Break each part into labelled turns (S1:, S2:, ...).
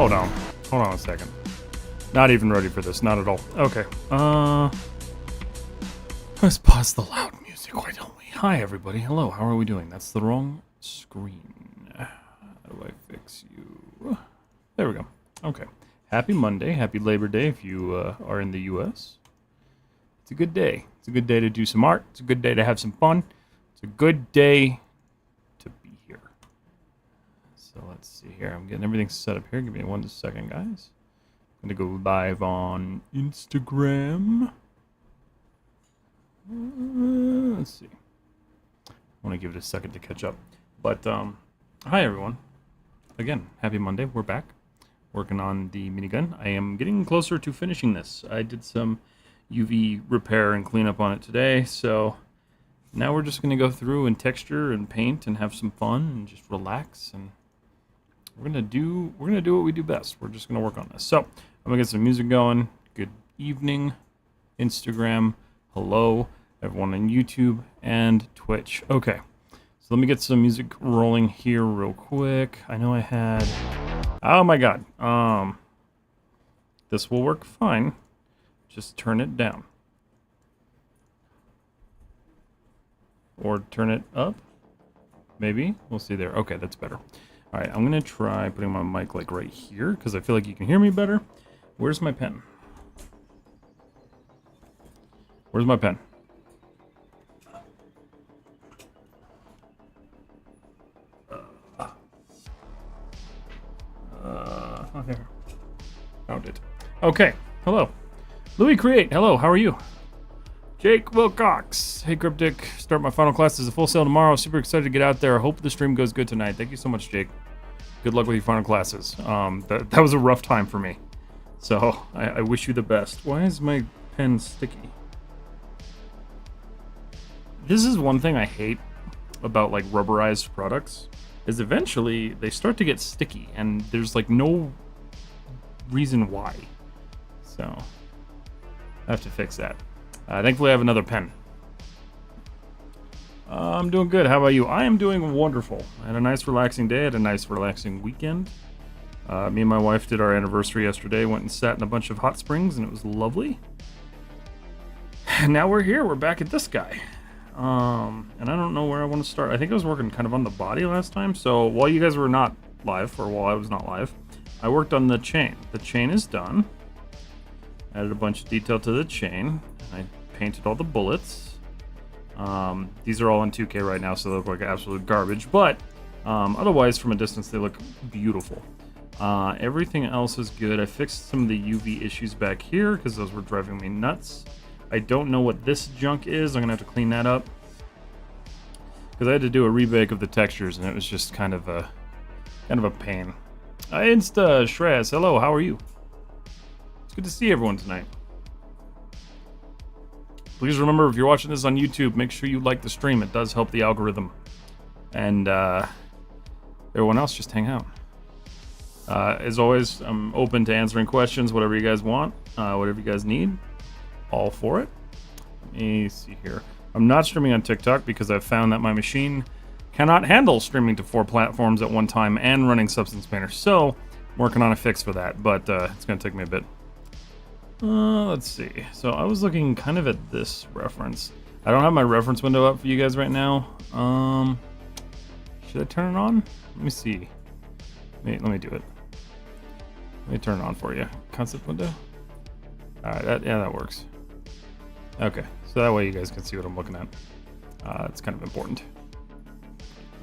S1: Hold on. Hold on a second. Not even ready for this. Not at all. Okay. Let's pause the loud music, why don't we? Hi, everybody. Hello. How are we doing? That's the wrong screen. How do I fix you? There we go. Okay. Happy Monday. Happy Labor Day if you are in the U.S. It's a good day. It's a good day to do some art. It's a good day to have some fun. It's a good day to be here. So let's see here. I'm getting everything set up here. Give me 1 second, guys. I'm going to go live on Instagram. Let's see. I want to give it a second to catch up. But, hi, everyone. Again, happy Monday. We're back. Working on the minigun. I am getting closer to finishing this. I did some UV repair and cleanup on it today, so now we're just going to go through and texture and paint and have some fun and just relax, and we're gonna do what we do best. We're just gonna work on this. So I'm gonna get some music going. Good evening, Instagram. Hello, everyone on YouTube and Twitch. Okay, so let me get some music rolling here real quick. I know I had. Oh my God. This will work fine. Just turn it down. Or turn it up. Maybe. We'll see there. Okay, that's better. All right, I'm going to try putting my mic like right here because I feel like you can hear me better. Where's my pen? Where's my pen? Oh, there. Found it. Okay, hello. Louis Create, hello, how are you? Jake Wilcox. Hey, Cryptic. Start my final class as a full sale tomorrow. Super excited to get out there. I hope the stream goes good tonight. Thank you so much, Jake. Good luck with your final classes. That was a rough time for me. So, I wish you the best. Why is my pen sticky? This is one thing I hate about, like, rubberized products. Is eventually they start to get sticky. And there's, like, no reason why. So, I have to fix that. Thankfully, I have another pen. I'm doing good. How about you? I am doing wonderful. I had a nice, relaxing day. I had a nice, relaxing weekend. Me and my wife did our anniversary yesterday. Went and sat in a bunch of hot springs, and it was lovely. And now we're here. We're back at this guy. And I don't know where I want to start. I think I was working kind of on the body last time. So while you guys were not live, or while I was not live, I worked on the chain. The chain is done. Added a bunch of detail to the chain. I painted all the bullets. These are all in 2K right now, so they look like absolute garbage. But otherwise, from a distance, they look beautiful. Everything else is good. I fixed some of the UV issues back here because those were driving me nuts. I don't know what this junk is. I'm gonna have to clean that up because I had to do a rebake of the textures, and it was just kind of a pain. Insta Shrez, hello. How are you? It's good to see everyone tonight. Please remember, if you're watching this on YouTube, make sure you like the stream. It does help the algorithm. And everyone else, just hang out. As always, I'm open to answering questions, whatever you guys want, whatever you guys need. All for it. Let me see here. I'm not streaming on TikTok because I've found that my machine cannot handle streaming to 4 platforms at one time and running Substance Painter. So, I'm working on a fix for that, but it's going to take me a bit. Let's see. So I was looking kind of at this reference. I don't have my reference window up for you guys right now. Should I turn it on? Let me see. Let me do it. Let me turn it on for you. Concept window. All right. That works. Okay. So that way you guys can see what I'm looking at. It's kind of important.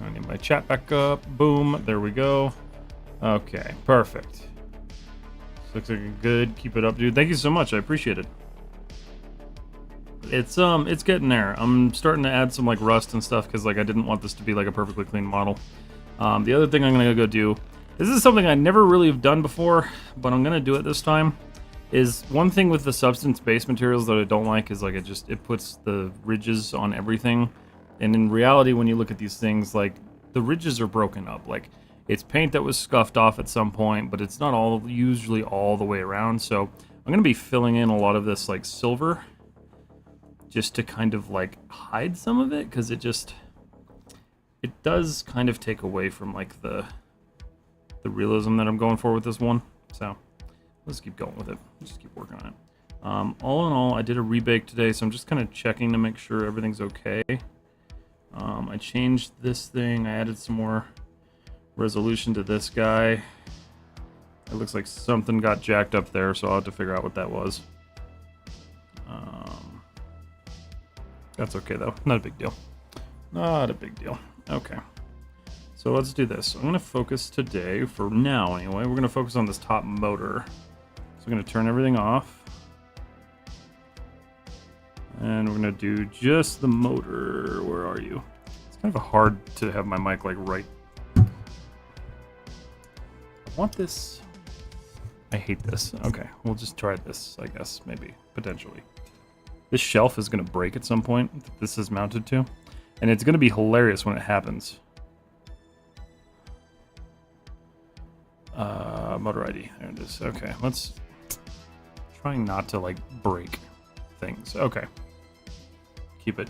S1: I need my chat back up. Boom. There we go. Okay. Perfect. Looks like a good. Keep it up, dude. Thank you so much. I appreciate it. It's getting there. I'm starting to add some like rust and stuff because like I didn't want this to be like a perfectly clean model. The other thing I'm gonna go do. This is something I never really have done before, but I'm gonna do it this time. Is one thing with the substance base materials that I don't like is like it puts the ridges on everything, and in reality, when you look at these things, like the ridges are broken up. Like it's paint that was scuffed off at some point, but it's not usually all the way around. So I'm going to be filling in a lot of this like silver just to kind of like hide some of it, because it does kind of take away from like the realism that I'm going for with this one. So let's keep going with it. Just keep working on it. All in all, I did a rebake today, so I'm just kind of checking to make sure everything's okay. I changed this thing. I added some more resolution to this guy. It looks like something got jacked up there, so I'll have to figure out what that was. That's okay, though. Not a big deal. Not a big deal. Okay. So let's do this. I'm going to focus today, for now anyway, we're going to focus on this top motor. So I'm going to turn everything off. And we're going to do just the motor. Where are you? It's kind of hard to have my mic like right. I want this. I hate this. Okay, we'll just try this, I guess, maybe, potentially. This shelf is going to break at some point that this is mounted to. And it's going to be hilarious when it happens. Motor ID. There it is. Okay, let's... Trying not to, like, break things. Okay. Keep it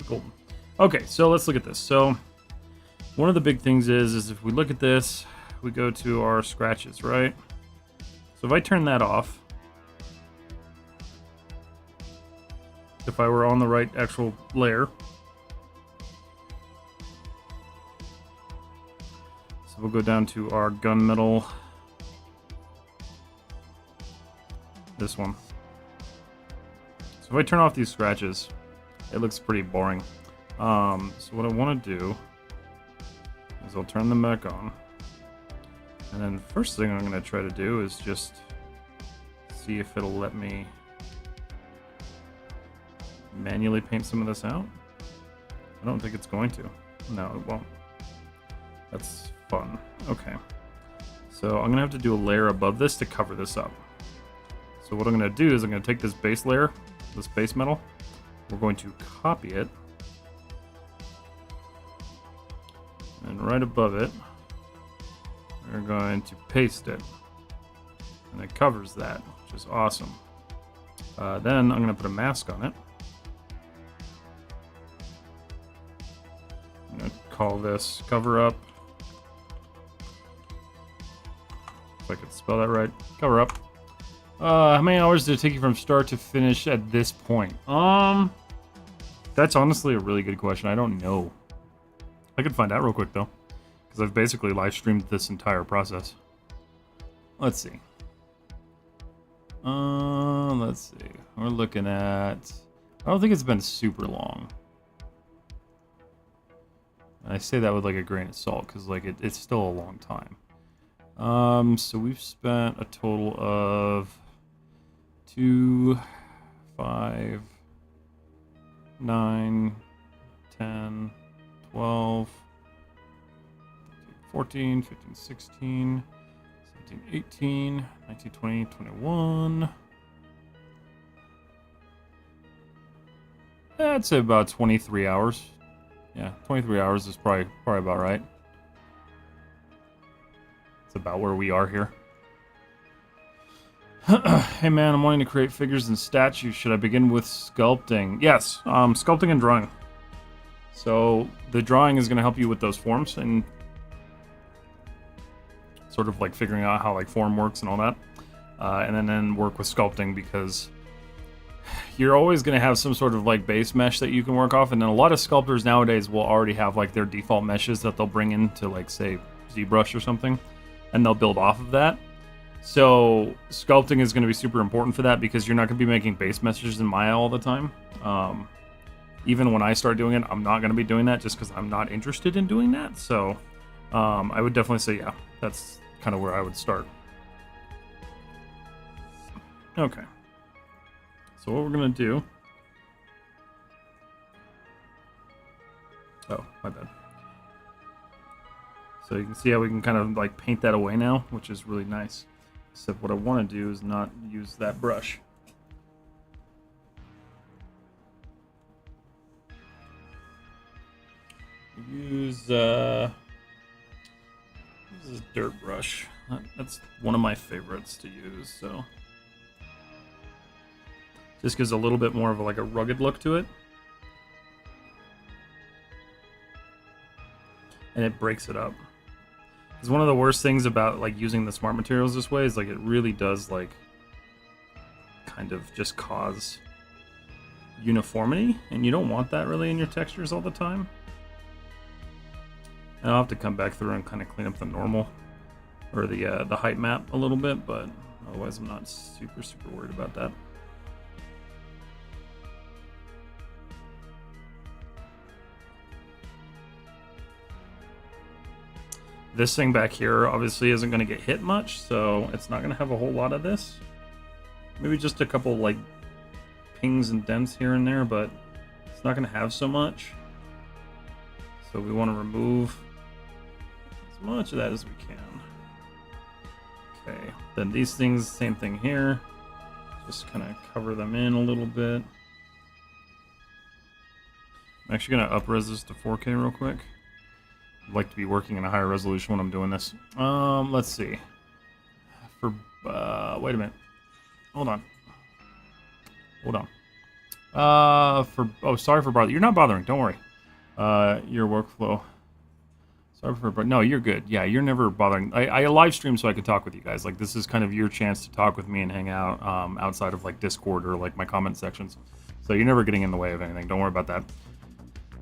S1: golden. Okay, so let's look at this. So, one of the big things is if we look at this, we go to our scratches, right? So if I turn that off, if I were on the right actual layer, so we'll go down to our gunmetal, this one. So if I turn off these scratches, it looks pretty boring. So what I want to do is I'll turn them back on. And then the first thing I'm going to try to do is just see if it'll let me manually paint some of this out. I don't think it's going to. No, it won't. That's fun. Okay. So I'm going to have to do a layer above this to cover this up. So what I'm going to do is I'm going to take this base layer, this base metal, we're going to copy it, and right above it, we're going to paste it, and it covers that, which is awesome. Then I'm going to put a mask on it. I'm going to call this cover up. If I could spell that right. Cover up. How many hours did it take you from start to finish at this point? That's honestly a really good question. I don't know. I could find out real quick though, because I've basically live streamed this entire process. Let's see. Let's see. We're looking at... I don't think it's been super long. I say that with like a grain of salt, because like it's still a long time. So we've spent a total of 2, 5, 9, 10, 12, 14, 15, 16, 17, 18, 19, 20, 21. I'd say about 23 hours. Yeah, 23 hours is probably about right. It's about where we are here. Hey man, I'm wanting to create figures and statues. Should I begin with sculpting? Yes, sculpting and drawing. So the drawing is going to help you with those forms and sort of like figuring out how like form works and all that. And then work with sculpting, because you're always going to have some sort of like base mesh that you can work off. And then a lot of sculptors nowadays will already have like their default meshes that they'll bring into like, say, ZBrush or something, and they'll build off of that. So sculpting is going to be super important for that, because you're not going to be making base meshes in Maya all the time. Even when I start doing it, I'm not going to be doing that just because I'm not interested in doing that. So I would definitely say, yeah, that's kind of where I would start. Okay. So what we're going to do... Oh, my bad. So you can see how we can kind of like paint that away now, which is really nice. Except what I want to do is not use that brush. Use this is a dirt brush. That's one of my favorites to use. So just gives a little bit more of like a rugged look to it, and it breaks it up. Because one of the worst things about like using the smart materials this way is like it really does like kind of just cause uniformity, and you don't want that really in your textures all the time. And I'll have to come back through and kind of clean up the normal or the height map a little bit, but otherwise I'm not super worried about that. This thing back here obviously isn't going to get hit much, so it's not going to have a whole lot of this. Maybe just a couple like pings and dents here and there, but it's not going to have so much. So we want to remove as much of that as we can. Okay, then these things, same thing here. Just kind of cover them in a little bit. I'm actually going to up-res this to 4K real quick. I'd like to be working in a higher resolution when I'm doing this. Let's see. For wait a minute. Hold on. Sorry for bothering. You're not bothering. Don't worry. Your workflow. Sorry for no, you're good. Yeah, you're never bothering. I live stream so I could talk with you guys. Like this is kind of your chance to talk with me and hang out outside of like Discord or like my comment sections. So you're never getting in the way of anything. Don't worry about that.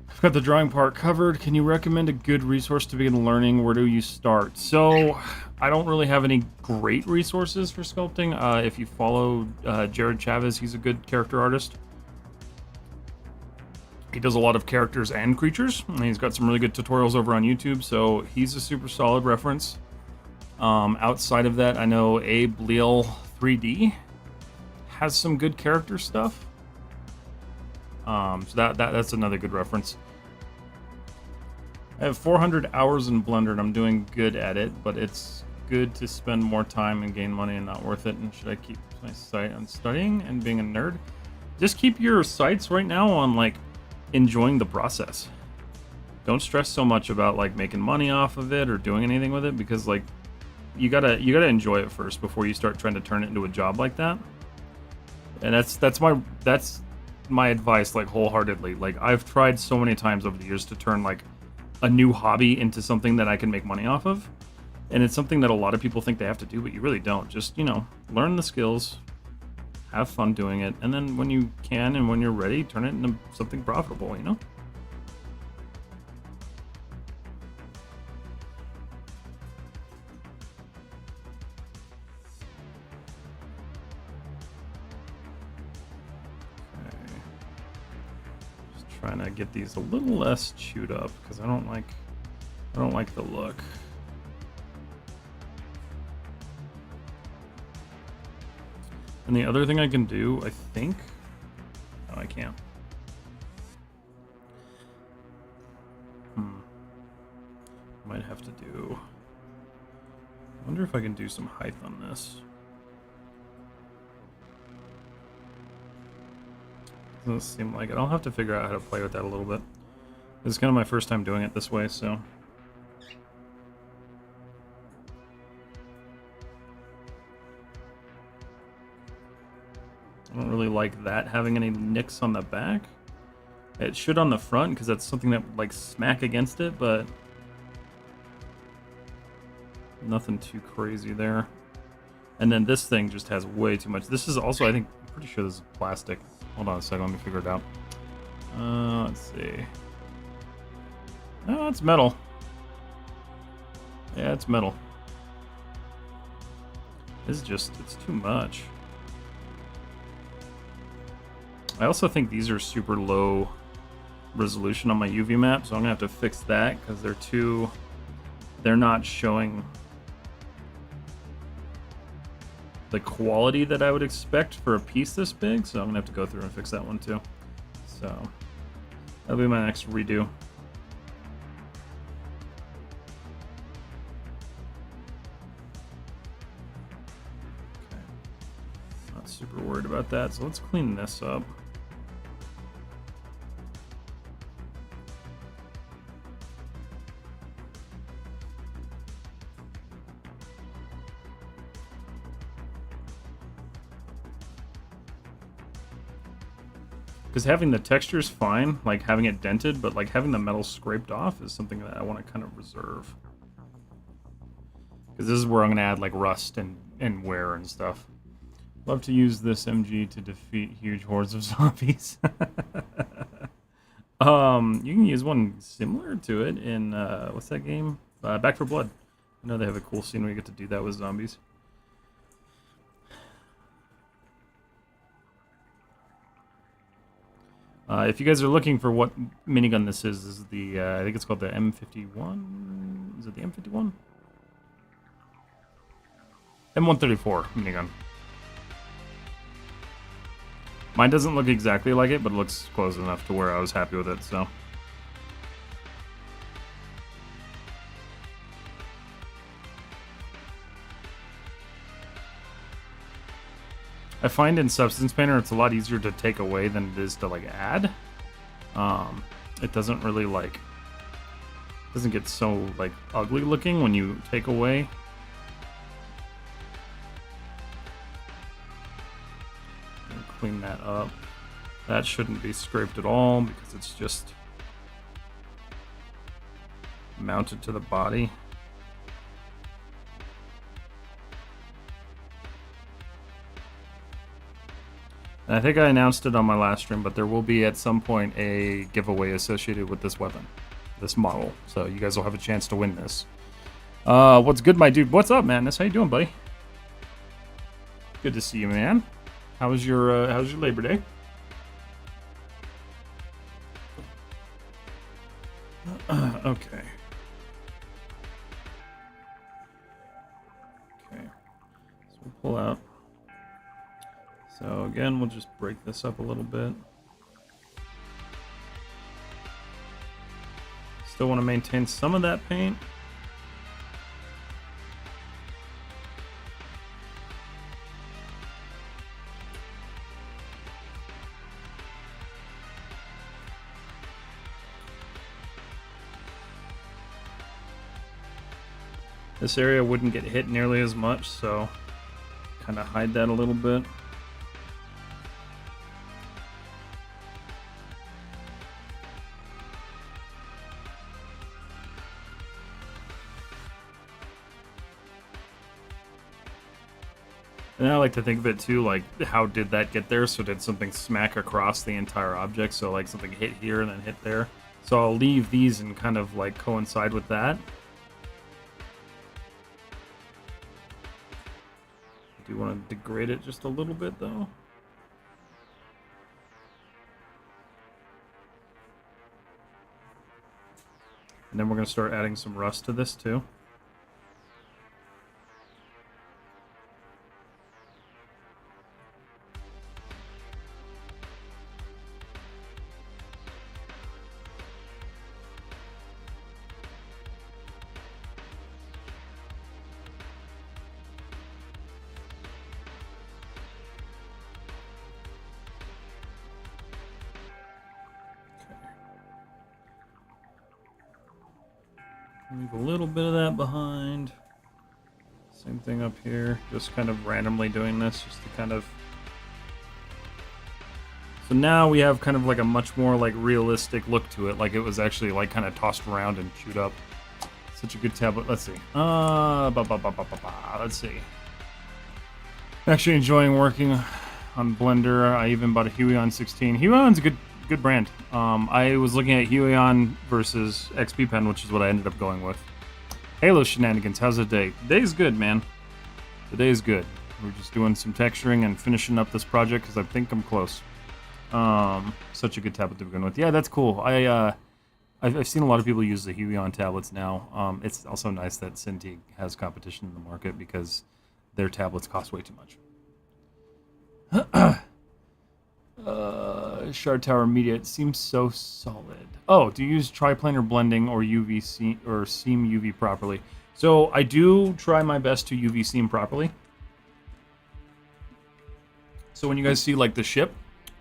S1: I've got the drawing part covered. Can you recommend a good resource to begin learning? Where do you start? So I don't really have any great resources for sculpting. If you follow Jared Chavez, he's a good character artist. He does a lot of characters and creatures, and he's got some really good tutorials over on YouTube, so he's a super solid reference. Outside of that, I know Abe Leal 3D has some good character stuff. So that's another good reference. I have 400 hours in Blender, and I'm doing good at it, but it's good to spend more time and gain money and not worth it. And should I keep my sight on studying and being a nerd? Just keep your sights right now on like enjoying the process. Don't stress so much about like making money off of it or doing anything with it, because like you gotta enjoy it first before you start trying to turn it into a job like that. And that's my advice, like wholeheartedly. Like I've tried so many times over the years to turn like a new hobby into something that I can make money off of, and it's something that a lot of people think they have to do, but you really don't. Just, you know, learn the skills, have fun doing it, and then when you can and when you're ready, turn it into something profitable, you know? Okay. Just trying to get these a little less chewed up because I don't like the look. And the other thing I can do, I think... No, I can't. Might have to do... I wonder if I can do some height on this. Doesn't seem like it. I'll have to figure out how to play with that a little bit. This is kind of my first time doing it this way, so... I don't really like that having any nicks on the back. It should on the front because that's something that like smack against it, but nothing too crazy there. And then this thing just has way too much. This is also, I think, I'm pretty sure this is plastic. Hold on a second, let me figure it out. Let's see. No, it's metal. Yeah, it's metal. It's too much. I also think these are super low resolution on my UV map, so I'm gonna have to fix that because they're not showing the quality that I would expect for a piece this big, so I'm gonna have to go through and fix that one too. So that'll be my next redo. Okay. Not super worried about that, so let's clean this up. Because having the texture is fine, like having it dented, but like having the metal scraped off is something that I want to kind of reserve. Because this is where I'm going to add like rust and wear and stuff. Love to use this MG to defeat huge hordes of zombies. You can use one similar to it in, what's that game? Back 4 Blood. I know they have a cool scene where you get to do that with zombies. If you guys are looking for what minigun this is the, I think it's called the M51? Is it the M51? M134 minigun. Mine doesn't look exactly like it, but it looks close enough to where I was happy with it, so. I find in Substance Painter it's a lot easier to take away than it is to like add. It doesn't really like, doesn't get so like ugly looking when you take away. Clean that up. That shouldn't be scraped at all because it's just mounted to the body. And I think I announced it on my last stream, but there will be at some point a giveaway associated with this weapon, this model. So you guys will have a chance to win this. What's good, my dude? What's up, Madness? How you doing, buddy? Good to see you, man. How was your Labor Day? Okay. Okay. So we'll pull out. So again, we'll just break this up a little bit. Still want to maintain some of that paint. This area wouldn't get hit nearly as much, so kind of hide that a little bit. And I like to think of it too, like, how did that get there? So did something smack across the entire object? So like something hit here and then hit there. So I'll leave these and kind of like coincide with that. I do want to degrade it just a little bit though. And then we're going to start adding some rust to this too. Leave a little bit of that behind. Same thing up here. Just kind of randomly doing this just to kind of... So now we have kind of like a much more like realistic look to it. Like it was actually like kind of tossed around and chewed up. Such a good tablet. Let's see. Let's see. Actually enjoying working on Blender. I even bought a Huion 16. Huion's a good brand. I was looking at Huion versus XP Pen, which is what I ended up going with. Halo shenanigans, how's the day? The day's good, man. The day's good. We're just doing some texturing and finishing up this project because I think I'm close. Such a good tablet to begin with. Yeah, that's cool. I've seen a lot of people use the Huion tablets now. It's also nice that Cintiq has competition in the market because their tablets cost way too much. Shard Tower Media, it seems so solid. Oh, do you use triplanar blending or UV or seam UV properly? So I do try my best to UV seam properly. So when you guys see like the ship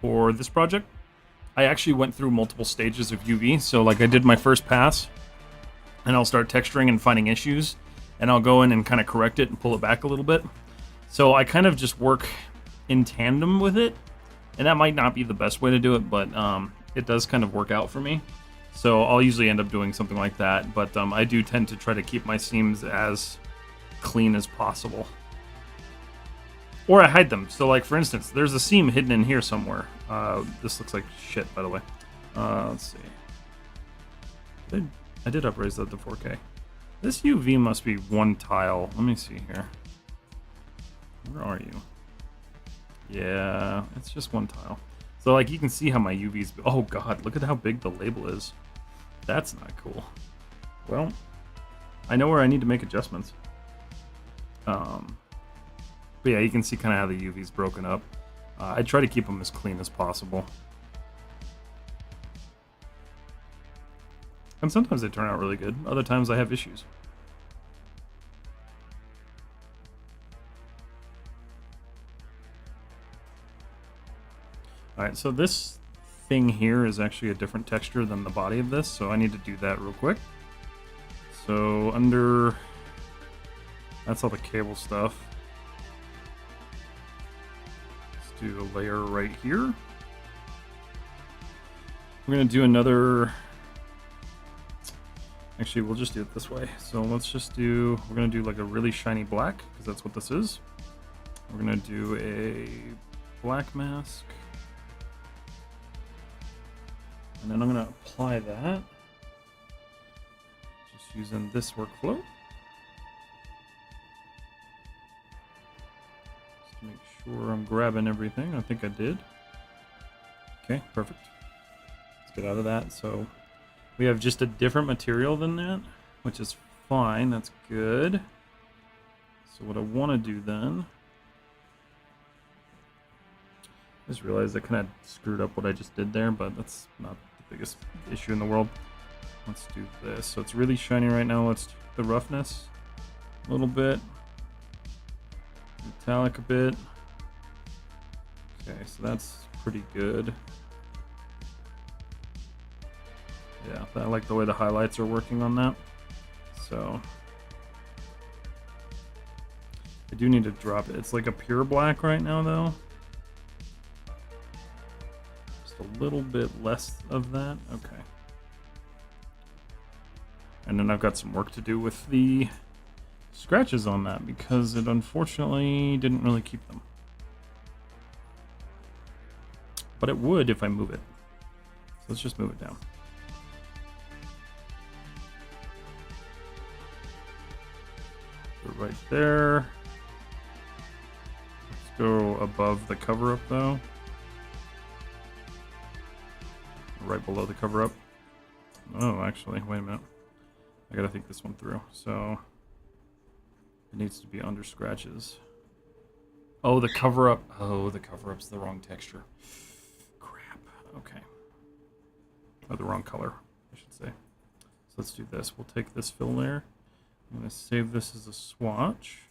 S1: or this project, I actually went through multiple stages of UV. So like I did my first pass and I'll start texturing and finding issues and I'll go in and kind of correct it and pull it back a little bit. So I kind of just work in tandem with it. And that might not be the best way to do it, but it does kind of work out for me. So I'll usually end up doing something like that. But I do tend to try to keep my seams as clean as possible. Or I hide them. So like, for instance, there's a seam hidden in here somewhere. This looks like shit, by the way. Let's see. I did upraise that to 4K. This UV must be one tile. Let me see here. Where are you? Yeah, it's just one tile. So like, you can see how my UV's... Oh god, look at how big the label is. That's not cool. Well, I know where I need to make adjustments. But yeah, you can see kind of how the UV's broken up. I try to keep them as clean as possible. And sometimes they turn out really good. Other times I have issues. Alright, so this thing here is actually a different texture than the body of this, so I need to do that real quick. So under... That's all the cable stuff. Let's do a layer right here. We're going to do another... Actually, we'll just do it this way. So let's just do... We're going to do like a really shiny black, because that's what this is. We're going to do a black mask. And then I'm going to apply that. Just using this workflow. Just to make sure I'm grabbing everything. I think I did. Okay, perfect. Let's get out of that. So we have just a different material than that, which is fine. That's good. So what I want to do then... I just realized I kind of screwed up what I just did there, but that's not the biggest issue in the world. Let's do this. So it's really shiny right now. Let's do the roughness a little bit. Metallic a bit. Okay, so that's pretty good. Yeah, I like the way the highlights are working on that. So I do need to drop it. It's like a pure black right now, though. A little bit less of that. Okay. And then I've got some work to do with the scratches on that because it unfortunately didn't really keep them. But it would if I move it. So let's just move it down. Put it right there. Let's go above the cover up though. Right below the cover up. Oh, actually, wait a minute. I gotta think this one through. So it needs to be under scratches. Oh, the cover up. Oh, the cover up's the wrong texture. Crap. Okay. Oh, the wrong color, I should say. So let's do this. We'll take this fill layer. I'm gonna save this as a swatch.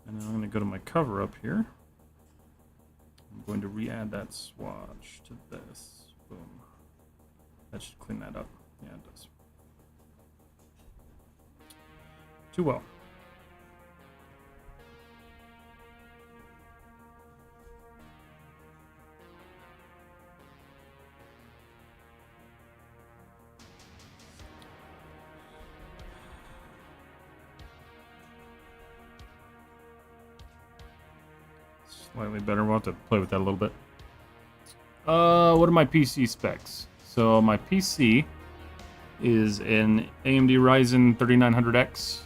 S1: And then I'm gonna go to my cover up here. I'm going to re-add that swatch to this. Boom. That should clean that up. Yeah, it does. Too well. Slightly better. We'll have to play with that a little bit. What are my PC specs? So my PC is an AMD Ryzen 3900X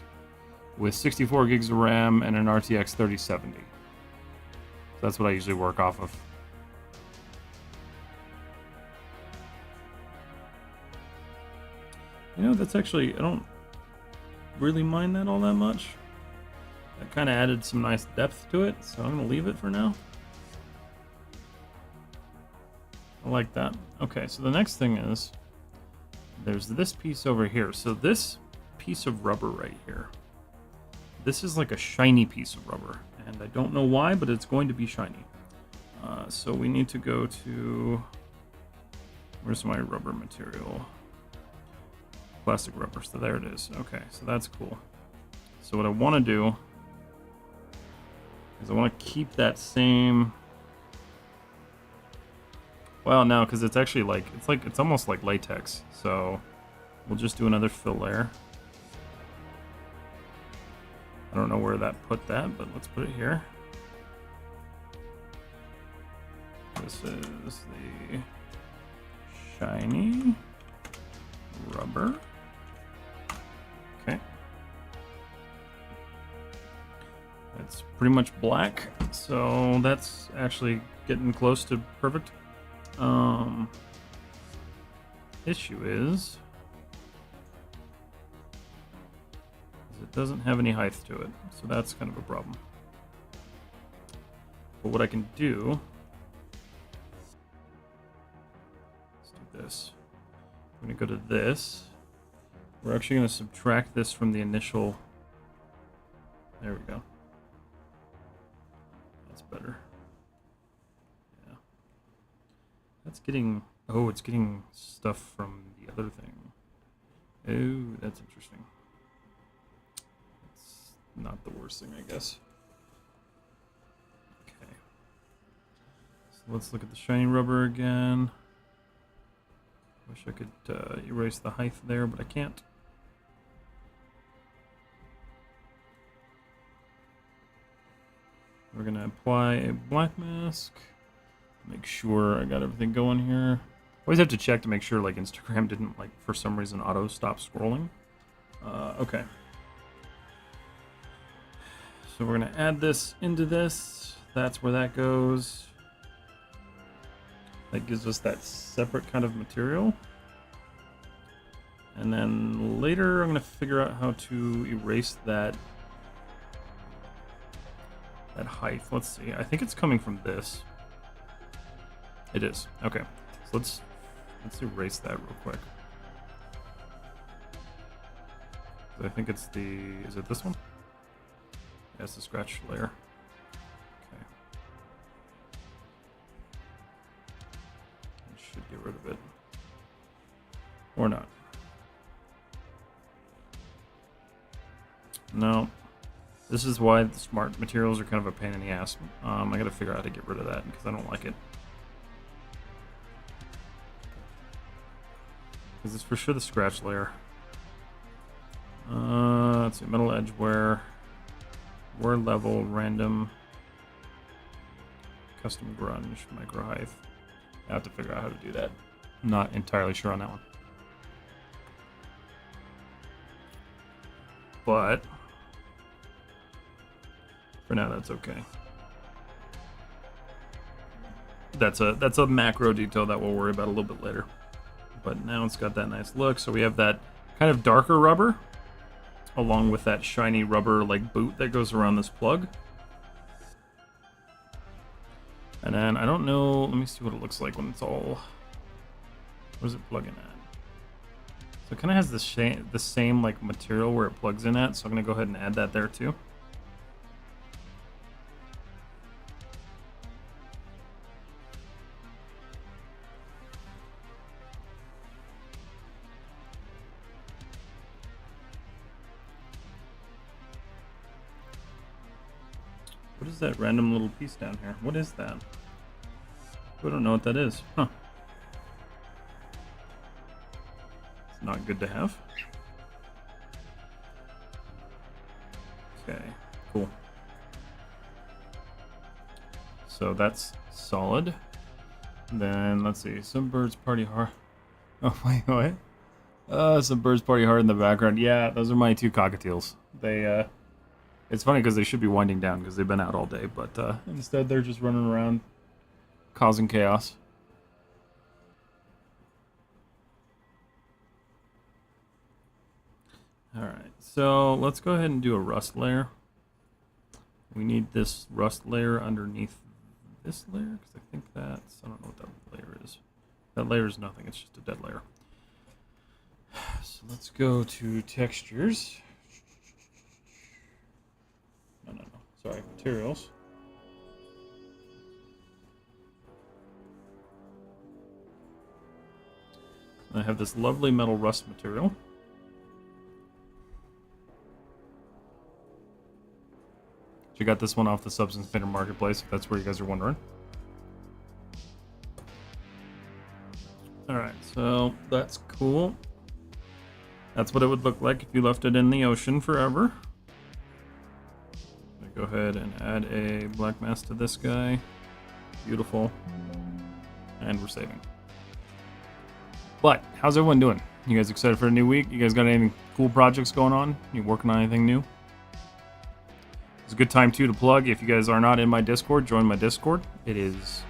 S1: with 64 gigs of RAM and an RTX 3070. So that's what I usually work off of. You know, that's actually, I don't really mind that all that much. That kind of added some nice depth to it, so I'm going to leave it for now. I like that. Okay, so the next thing is, there's this piece over here. So this piece of rubber right here, this is like a shiny piece of rubber, and I don't know why, but it's going to be shiny. So we need to go to, where's my rubber material? Plastic rubber, so there it is. Okay, so that's cool. So what I want to do is I want to keep that same... Well, no, because it's actually it's almost like latex. So we'll just do another fill layer. I don't know where that put that, but let's put it here. This is the shiny rubber. Okay. It's pretty much black, so that's actually getting close to perfect. Issue is it doesn't have any height to it, so that's kind of a problem. But what I can do, let's do this. I'm going to go to this. We're actually going to subtract this from the initial. There we go. That's better. Yeah. That's getting. Oh, it's getting stuff from the other thing. Oh, that's interesting. It's not the worst thing, I guess. Okay. So let's look at the shiny rubber again. Wish I could erase the height there, but I can't. We're going to apply a black mask. Make sure I got everything going here. Always have to check to make sure like Instagram didn't like for some reason auto stop scrolling. Okay. So we're gonna add this into this. That's where that goes. That gives us that separate kind of material. And then later I'm gonna figure out how to erase that height. Let's see. I think it's coming from this. It is. Okay. So let's erase that real quick. I think it's the, is it this one? Yeah, it's the scratch layer. Okay. I should get rid of it. Or not. No. This is why the smart materials are kind of a pain in the ass. I gotta figure out how to get rid of that because I don't like it. Because it's for sure the scratch layer. Let's see, metal edge wear level, random, custom grunge, micro height. I have to figure out how to do that. I'm not entirely sure on that one. But for now, that's okay. That's a macro detail that we'll worry about a little bit later. But now it's got that nice look. So we have that kind of darker rubber along with that shiny rubber like boot that goes around this plug. And then I don't know, let me see what it looks like when it's all, where's it plugging at? So it kind of has the same like material where it plugs in at, so I'm going to go ahead and add that there too. What is that random little piece down here? What is that? I don't know what that is. Huh. It's not good to have. Okay, cool. So that's solid. Then let's see. Some birds party hard. Oh wait, what? Some birds party hard in the background. Yeah, those are my two cockatiels. They it's funny because they should be winding down because they've been out all day, but instead they're just running around causing chaos. Alright, so let's go ahead and do a rust layer. We need this rust layer underneath this layer because I think that's, I don't know what that layer is. That layer is nothing, it's just a dead layer. So let's go to textures. No. Sorry, materials. And I have this lovely metal rust material. You got this one off the Substance Painter Marketplace, if that's where you guys are wondering. Alright, so that's cool. That's what it would look like if you left it in the ocean forever. Go ahead and add a black mask to this guy. Beautiful. And we're saving. But, how's everyone doing? You guys excited for a new week? You guys got any cool projects going on? You working on anything new? It's a good time, too, to plug. If you guys are not in my Discord, join my Discord. It is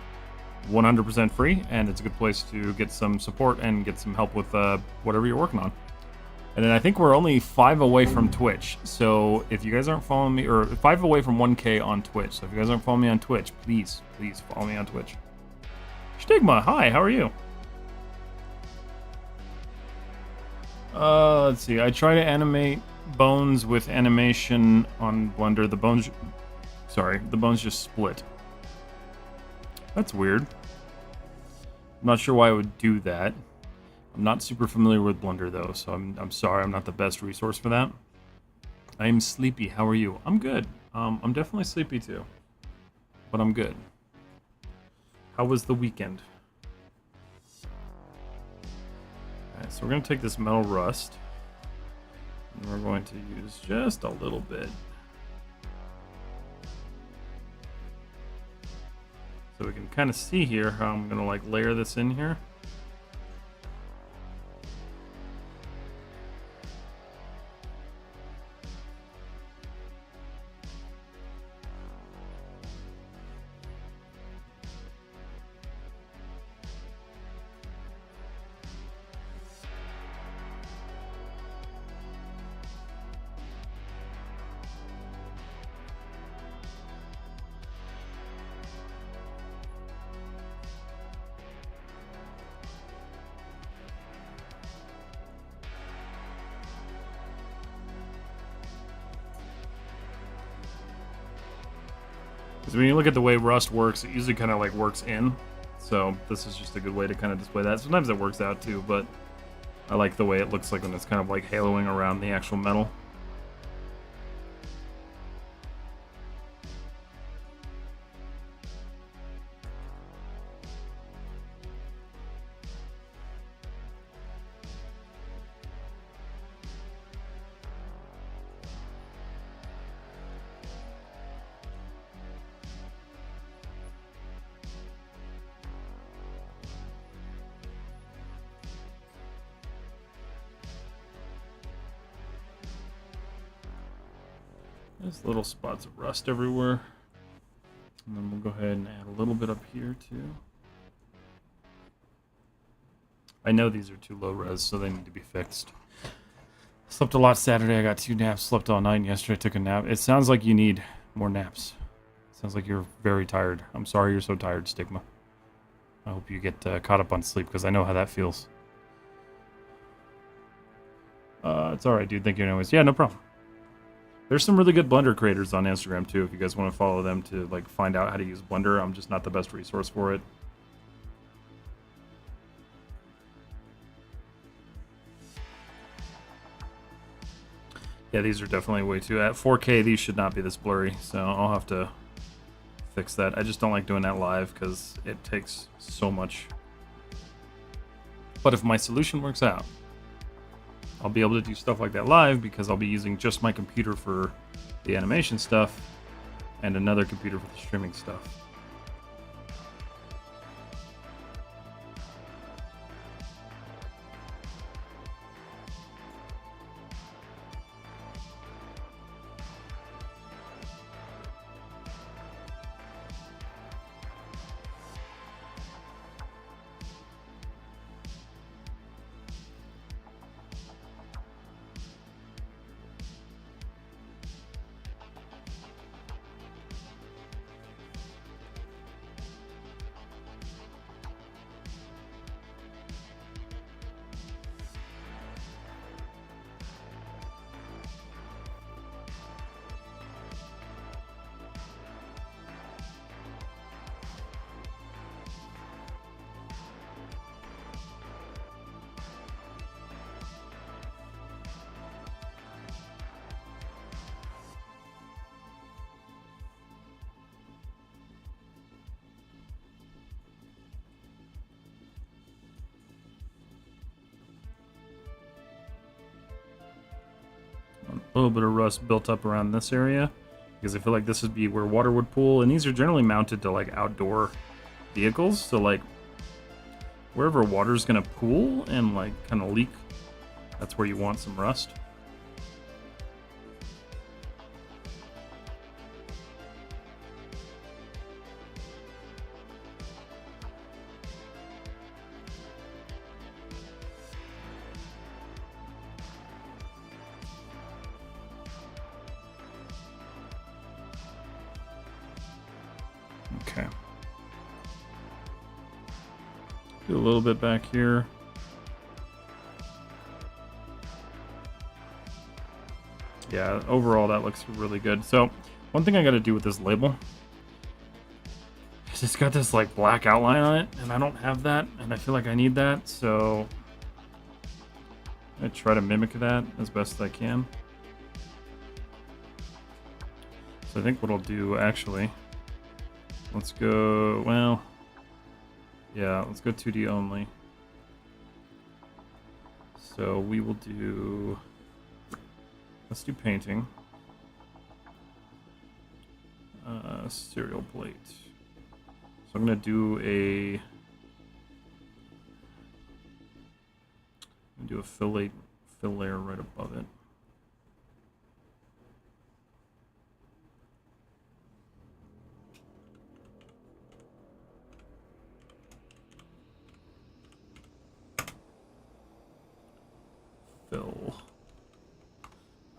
S1: 100% free, and it's a good place to get some support and get some help with whatever you're working on. And then I think we're only 5 away from Twitch. So if you guys aren't following me, or 5 away from 1K on Twitch. So if you guys aren't following me on Twitch, please follow me on Twitch. Stigma, hi, how are you? Let's see. I try to animate bones with animation on Blender. The bones just split. That's weird. I'm not sure why I would do that. I'm not super familiar with Blender though, so I'm sorry, I'm not the best resource for that. I am sleepy. How are you? I'm good. I'm definitely sleepy too, but I'm good. How was the weekend? Alright, so we're gonna take this metal rust, and we're going to use just a little bit. So we can kind of see here how I'm gonna like layer this in here. Because when you look at the way Rust works, it usually kind of like works in. So this is just a good way to kind of display that. Sometimes it works out too, but I like the way it looks like when it's kind of like haloing around the actual metal. There's little spots of rust everywhere. And then we'll go ahead and add a little bit up here too. I know these are too low res, so they need to be fixed. Slept a lot Saturday. I got 2 naps. Slept all night. And yesterday I took a nap. It sounds like you need more naps. Sounds like you're very tired. I'm sorry you're so tired, Stigma. I hope you get caught up on sleep, because I know how that feels. It's alright, dude. Thank you anyways. Yeah, no problem. There's some really good Blender creators on Instagram too, if you guys want to follow them to like find out how to use Blender. I'm just not the best resource for it. Yeah, these are definitely way too... At 4K, these should not be this blurry, so I'll have to fix that. I just don't like doing that live because it takes so much. But if my solution works out, I'll be able to do stuff like that live because I'll be using just my computer for the animation stuff and another computer for the streaming stuff. A little bit of rust built up around this area. because I feel like this would be where water would pool, and these are generally mounted to like outdoor vehicles, so like wherever water's gonna pool and like kind of leak, that's where you want some rust. Okay. Do a little bit back here. Yeah, overall that looks really good. So, one thing I gotta do with this label is it's got this like black outline on it, and I don't have that, and I feel like I need that, so I try to mimic that as best as I can. So I think what I'll do, actually, let's go, well, yeah, let's go 2D only. So we will do, let's do painting. Serial plate. So I'm gonna do a fill layer right above it. Fill.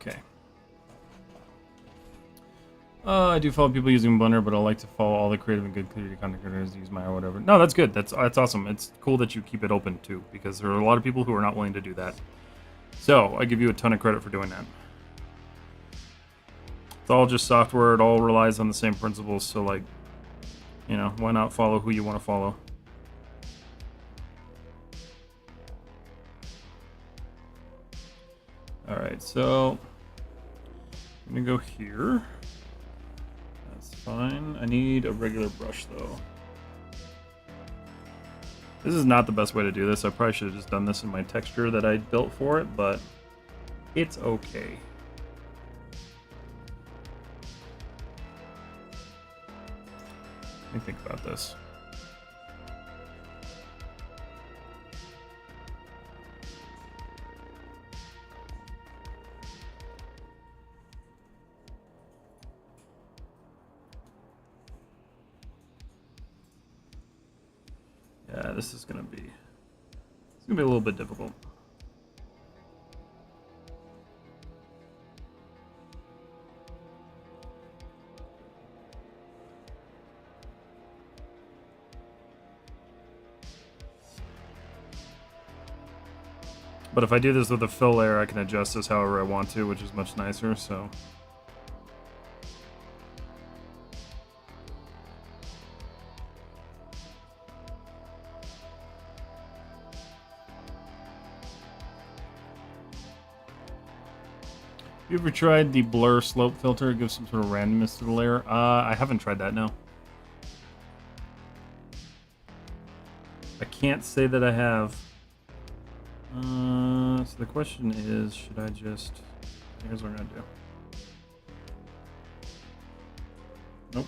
S1: Okay. I do follow people using Blender, but I like to follow all the creative and good creative content creators use my or whatever. No, that's good. That's awesome. It's cool that you keep it open too, because there are a lot of people who are not willing to do that. So I give you a ton of credit for doing that. It's all just software. It all relies on the same principles. So like, you know, why not follow who you want to follow? All right, so I'm gonna go here. That's fine. I need a regular brush though. This is not the best way to do this. I probably should have just done this in my texture that I built for it, but it's okay. Let me think about this. Yeah, this is gonna be a little bit difficult. But if I do this with a fill layer, I can adjust this however I want to, which is much nicer, so. You ever tried the blur slope filter? It gives some sort of randomness to the layer. I haven't tried that, no. I can't say that I have. So the question is, should I just... Here's what I'm gonna do. Nope.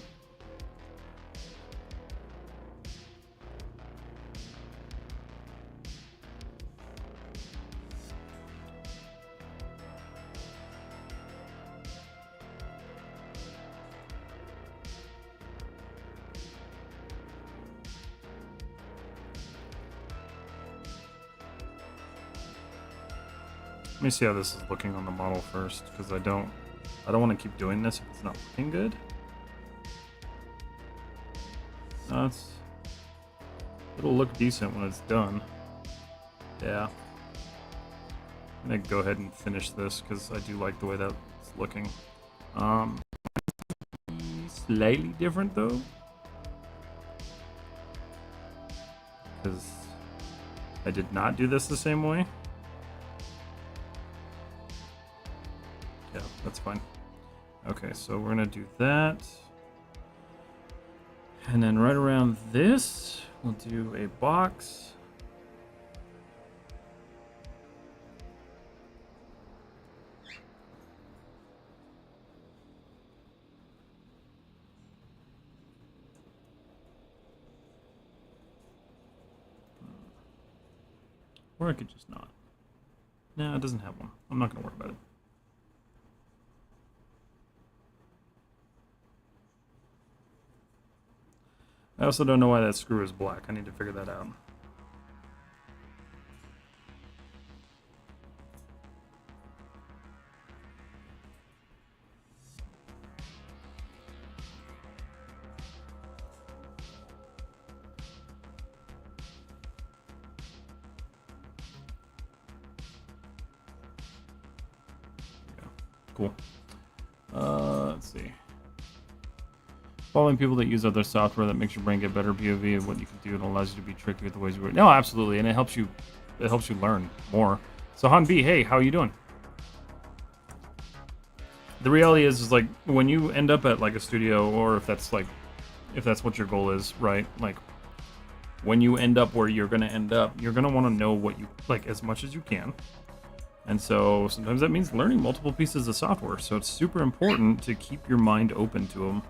S1: Let me see how this is looking on the model first, because I don't want to keep doing this if it's not looking good. No, it'll look decent when it's done. Yeah. I'm gonna go ahead and finish this because I do like the way that's looking. Slightly different though, because I did not do this the same way. Yeah, that's fine. Okay, so we're gonna do that. And then right around this, we'll do a box. Or I could just not. No, it doesn't have one. I'm not going to worry about it. I also don't know why that screw is black. I need to figure that out. Cool. Let's see. Following people that use other software that makes your brain get better POV of what you can do and allows you to be tricky with the ways you work. No, absolutely, and it helps you learn more. So Han B, hey, how are you doing? The reality is like when you end up at like a studio, or if that's what your goal is, right? Like when you end up where you're gonna end up, you're gonna want to know what you like as much as you can. And so sometimes that means learning multiple pieces of software. So it's super important to keep your mind open to them.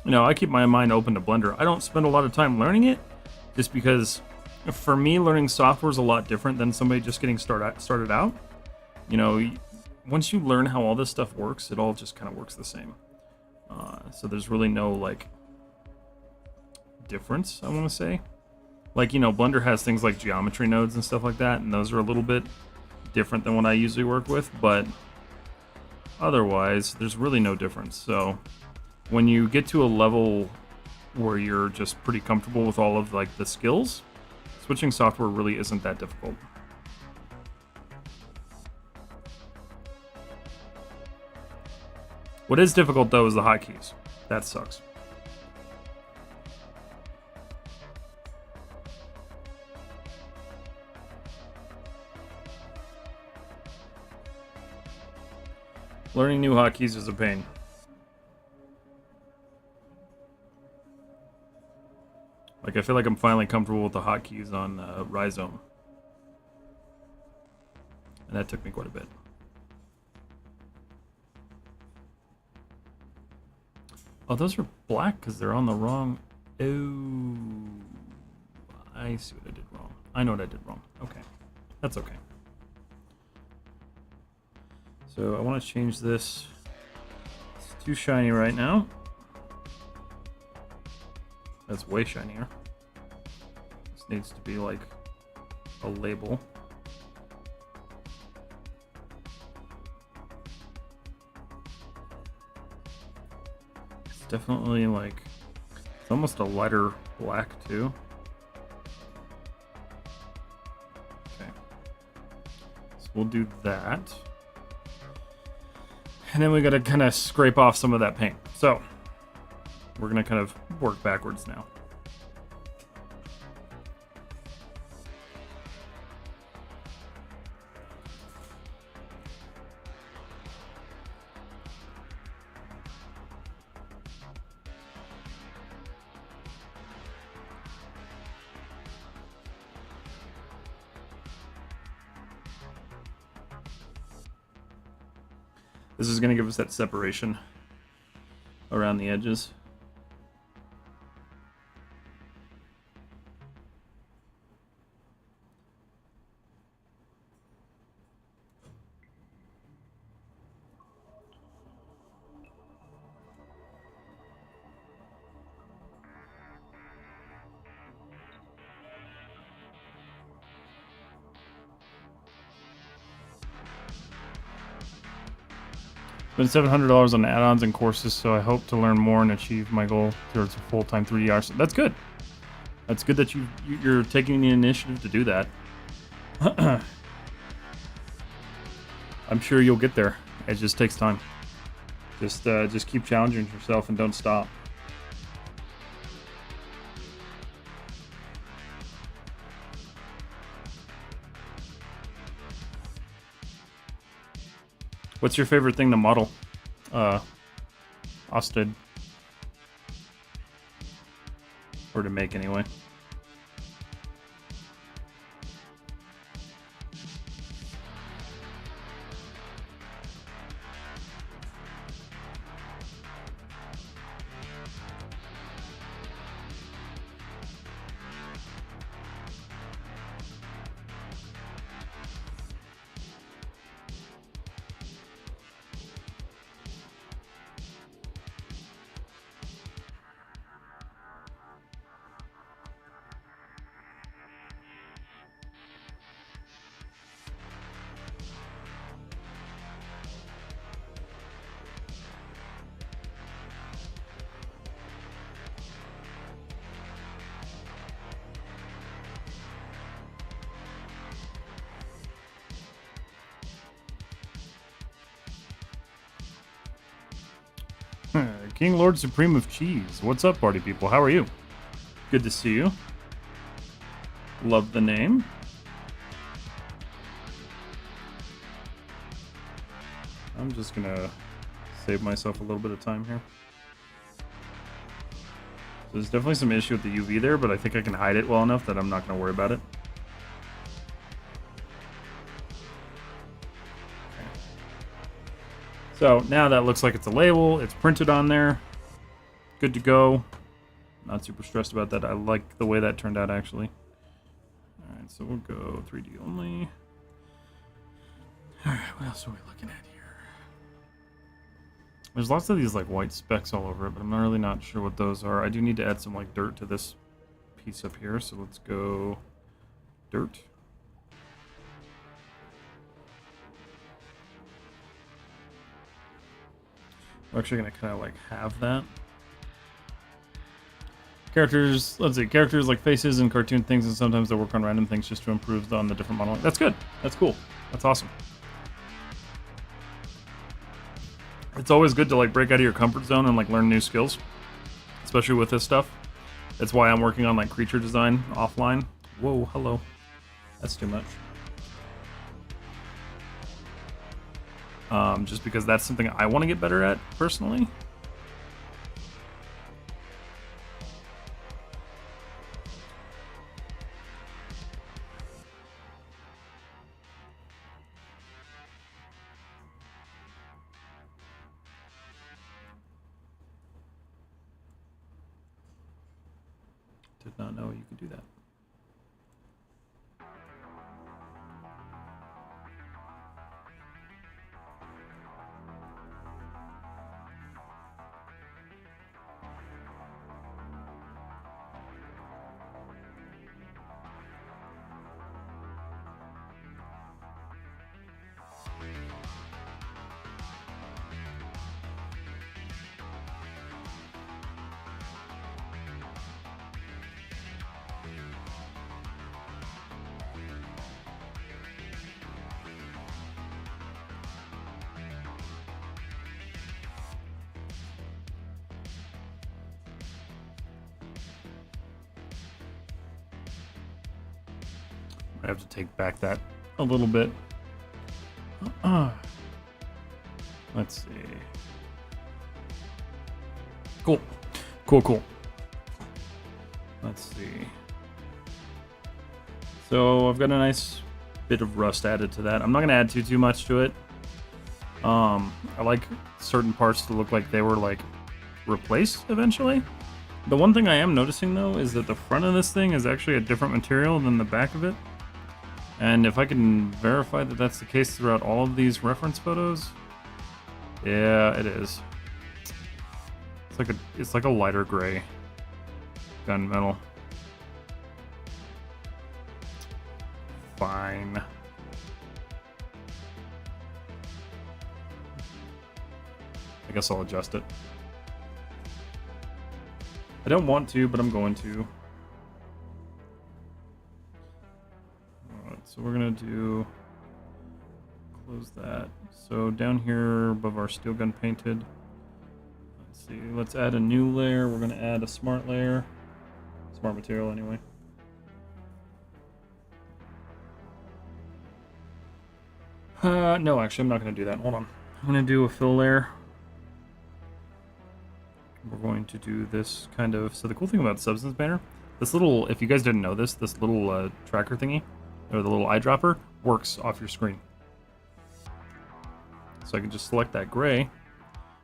S1: You know, I keep my mind open to Blender. I don't spend a lot of time learning it just because for me, learning software is a lot different than somebody just getting started out. You know, once you learn how all this stuff works, it all just kind of works the same. So there's really no like difference, I want to say. Like, you know, Blender has things like geometry nodes and stuff like that, and those are a little bit different than what I usually work with, but otherwise there's really no difference. So when you get to a level where you're just pretty comfortable with all of like the skills, switching software really isn't that difficult. What is difficult though is the hotkeys. That sucks. Learning new hotkeys is a pain. Like, I feel like I'm finally comfortable with the hotkeys on Rhizome. And that took me quite a bit. Oh, those are black because they're on the wrong... Oh, I see what I did wrong. I know what I did wrong. Okay. That's okay. So I want to change this. It's too shiny right now. That's way shinier. This needs to be like a label. It's definitely like, it's almost a lighter black too. Okay. So we'll do that. And then we gotta kind of scrape off some of that paint. So we're gonna kind of work backwards now. This is gonna give us that separation around the edges. Spent $700 on add-ons and courses, so I hope to learn more and achieve my goal towards a full-time 3D artist. That's good. That's good that you're taking the initiative to do that. I'm sure you'll get there. It just takes time. Just keep challenging yourself and don't stop. What's your favorite thing to model, Austin? Or to make, anyway. King Lord Supreme of Cheese. What's up, party people? How are you? Good to see you. Love the name. I'm just gonna save myself a little bit of time here. There's definitely some issue with the UV there, but I think I can hide it well enough that I'm not gonna worry about it. Okay. So now that looks like it's a label. It's printed on there. Good to go. Not super stressed about that. I like the way that turned out, actually. Alright, so we'll go 3D only. Alright, what else are we looking at here? There's lots of these like white specks all over it, but I'm really not sure what those are. I do need to add some like dirt to this piece up here, so let's go dirt. I'm actually gonna kind of like have that. Characters, let's see, characters like faces and cartoon things, and sometimes they work on random things just to improve on the different modeling. That's good. That's cool. That's awesome. It's always good to like break out of your comfort zone and like learn new skills, especially with this stuff. That's why I'm working on like creature design offline. Whoa, hello. That's too much. Just because that's something I want to get better at personally. Did not know you could do that. I have to take back that a little bit. Let's see. Cool. Cool. Let's see. So I've got a nice bit of rust added to that. I'm not going to add too much to it. I like certain parts to look like they were like replaced eventually. The one thing I am noticing though is that the front of this thing is actually a different material than the back of it. And if I can verify that that's the case throughout all of these reference photos, yeah, it is. It's like a lighter gray gunmetal. Fine. I guess I'll adjust it. I don't want to, but I'm going to. So we're gonna do, close that. So down here above our steel gun painted, let's see, let's add a new layer. We're gonna add a smart layer, smart material anyway. No, actually I'm not gonna do that, hold on. I'm gonna do a fill layer. We're going to do this kind of, so the cool thing about Substance Banner, this little, if you guys didn't know this little tracker thingy, or the little eyedropper, works off your screen. So I can just select that gray,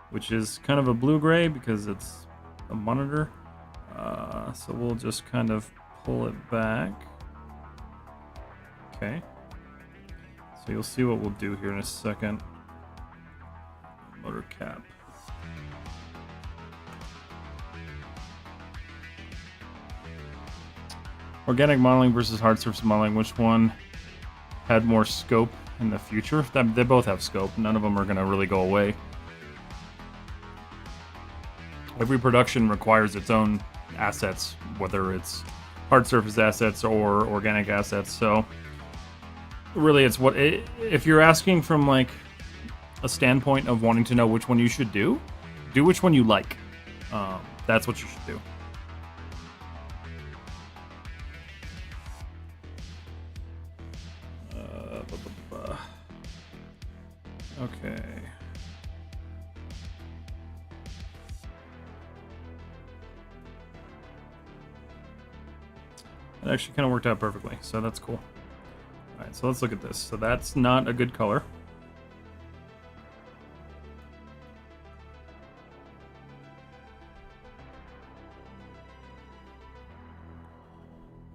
S1: which is kind of a blue-gray because it's a monitor. So we'll just kind of pull it back. Okay. So you'll see what we'll do here in a second. Motor cap. Organic modeling versus hard surface modeling, which one had more scope in the future? They both have scope. None of them are going to really go away. Every production requires its own assets, whether it's hard surface assets or organic assets. So really it's if you're asking from like a standpoint of wanting to know which one you should do which one you like. That's what you should do. Okay. It actually kind of worked out perfectly, so that's cool. Alright, so let's look at this. So that's not a good color.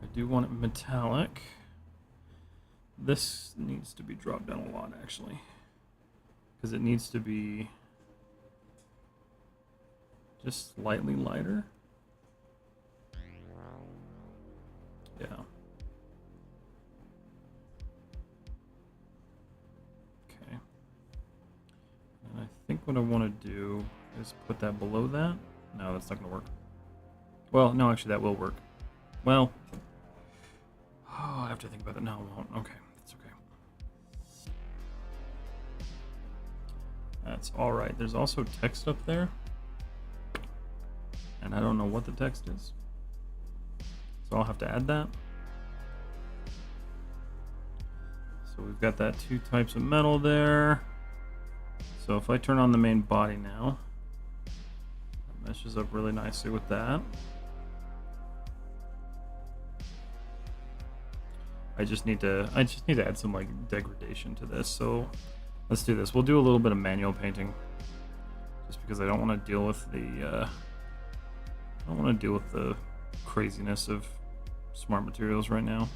S1: I do want it metallic. This needs to be dropped down a lot, actually. Because it needs to be just slightly lighter. Yeah. Okay. And I think what I want to do is put that below that. No, that's not going to work. Well, no, actually, that will work. Well, oh, I have to think about it. No, it won't. Okay, that's okay. That's all right. There's also text up there, and I don't know what the text is. So I'll have to add that. So we've got that 2 types of metal there. So if I turn on the main body now, it meshes up really nicely with that. I just need to add some like degradation to this. So let's do this. We'll do a little bit of manual painting, just because I don't want to deal with the craziness of smart materials right now.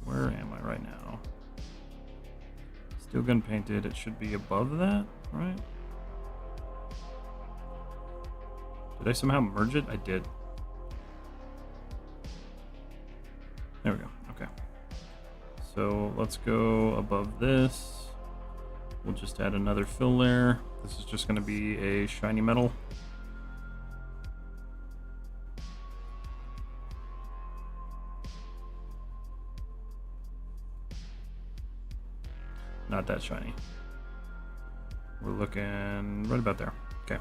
S1: Where am I right now? Steel gun painted. It should be above that, right? Did I somehow merge it? I did. There we go. Okay. So let's go above this. We'll just add another fill layer. This is just going to be a shiny metal. Not that shiny. We're looking right about there. Okay.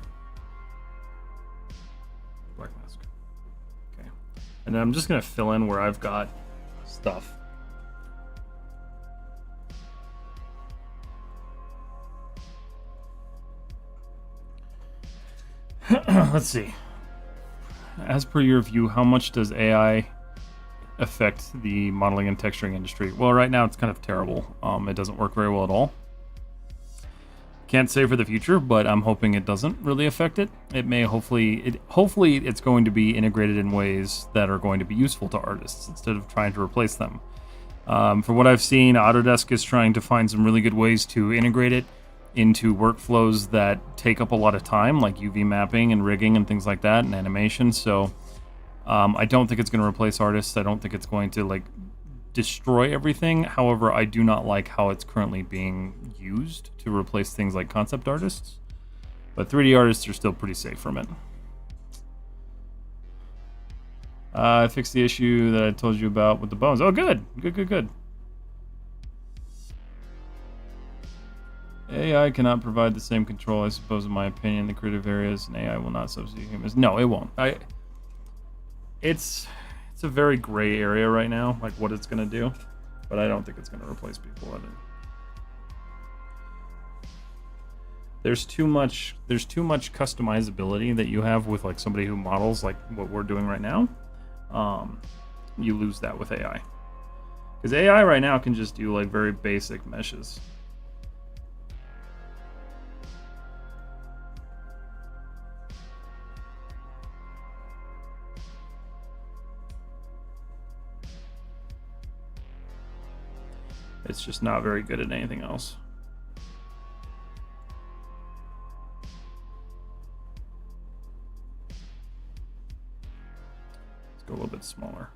S1: Black mask. Okay. And then I'm just going to fill in where I've got stuff. Let's see. As per your view, how much does AI affect the modeling and texturing industry? Well, right now it's kind of terrible. It doesn't work very well at all. Can't say for the future, but I'm hoping it doesn't really affect it. It may hopefully it's going to be integrated in ways that are going to be useful to artists instead of trying to replace them. From what I've seen, Autodesk is trying to find some really good ways to integrate it into workflows that take up a lot of time, like UV mapping and rigging and things like that, and animation. So I don't think it's going to replace artists. I don't think it's going to like destroy everything. However, I do not like how it's currently being used to replace things like concept artists. But 3D artists are still pretty safe from it. I fixed the issue that I told you about with the bones. Oh, good. Good. AI cannot provide the same control, I suppose, in my opinion, in the creative areas, and AI will not substitute humans. No, it won't. It's a very gray area right now, like what it's gonna do, but I don't think it's gonna replace people. There's too much customizability that you have with like somebody who models like what we're doing right now. You lose that with AI, because AI right now can just do like very basic meshes. It's just not very good at anything else. Let's go a little bit smaller.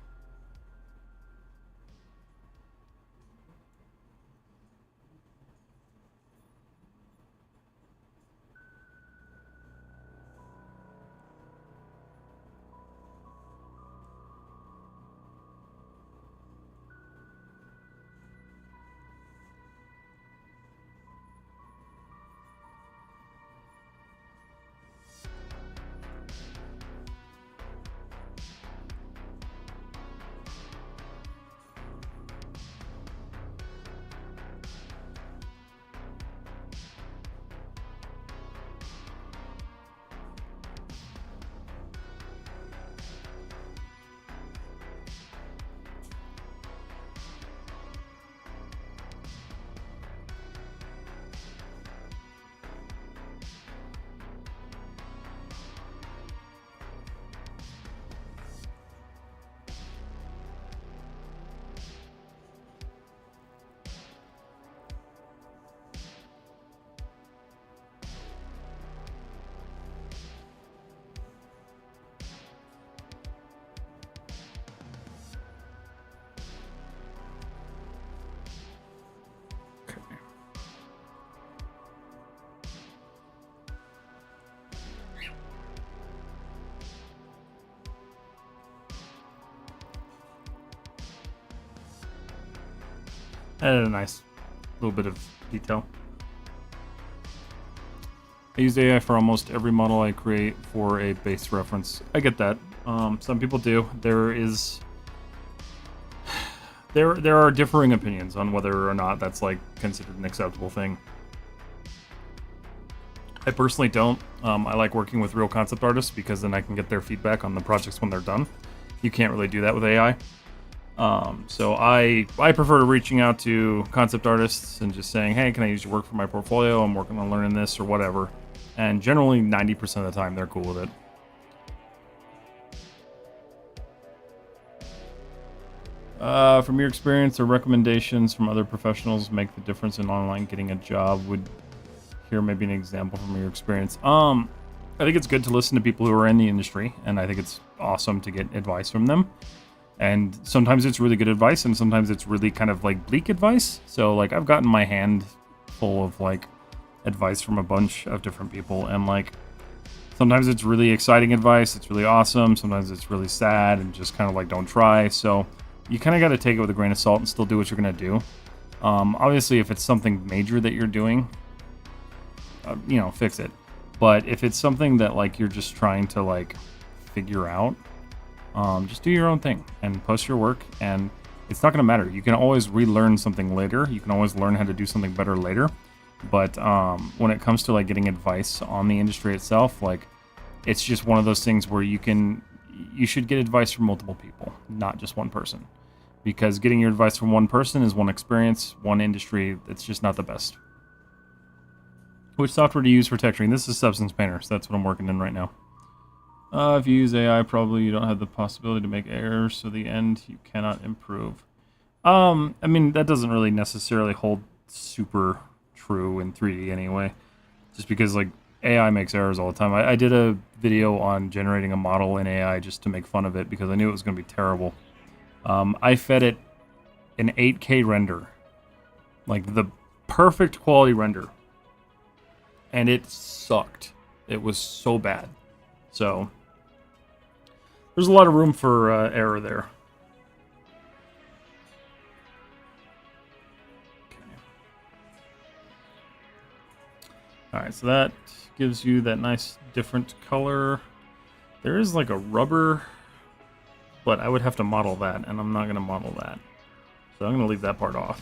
S1: Added a nice little bit of detail. I use AI for almost every model I create for a base reference. I get that. Some people do. There are differing opinions on whether or not that's like considered an acceptable thing. I personally don't. I like working with real concept artists because then I can get their feedback on the projects when they're done. You can't really do that with AI. So I prefer reaching out to concept artists and just saying, hey, can I use your work for my portfolio? I'm working on learning this or whatever. And generally 90% of the time they're cool with it. From your experience or recommendations from other professionals make the difference in online getting a job? Would hear maybe an example from your experience. I think it's good to listen to people who are in the industry, and I think it's awesome to get advice from them. And sometimes it's really good advice, and sometimes it's really kind of like bleak advice. So like I've gotten my hand full of like advice from a bunch of different people, and like sometimes it's really exciting advice, it's really awesome. Sometimes it's really sad and just kind of like don't try. So you kind of got to take it with a grain of salt and still do what you're gonna do. Obviously, if it's something major that you're doing, fix it. But if it's something that like you're just trying to like figure out, just do your own thing and post your work, and it's not going to matter. You can always relearn something later. You can always learn how to do something better later. But when it comes to like getting advice on the industry itself, like it's just one of those things where you should get advice from multiple people, not just one person, because getting your advice from one person is one experience, one industry. It's just not the best. Which software do you use for texturing? This is Substance Painter, so that's what I'm working in right now. If you use AI, probably you don't have the possibility to make errors, so the end you cannot improve. I mean, that doesn't really necessarily hold super true in 3D anyway, just because like AI makes errors all the time. I did a video on generating a model in AI just to make fun of it because I knew it was going to be terrible. I fed it an 8K render, like the perfect quality render, and it sucked. It was so bad. So there's a lot of room for error there. Okay. Alright, so that gives you that nice different color. There is like a rubber, but I would have to model that, and I'm not going to model that. So I'm going to leave that part off.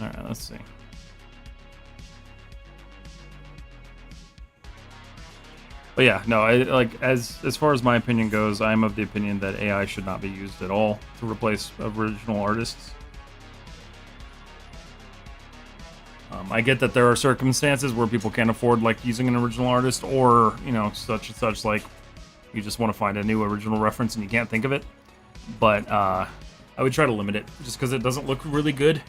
S1: All right, let's see. But yeah, no, as far as my opinion goes, I'm of the opinion that AI should not be used at all to replace original artists. I get that there are circumstances where people can't afford like using an original artist, or such and such, like you just want to find a new original reference and you can't think of it. But I would try to limit it, just because it doesn't look really good.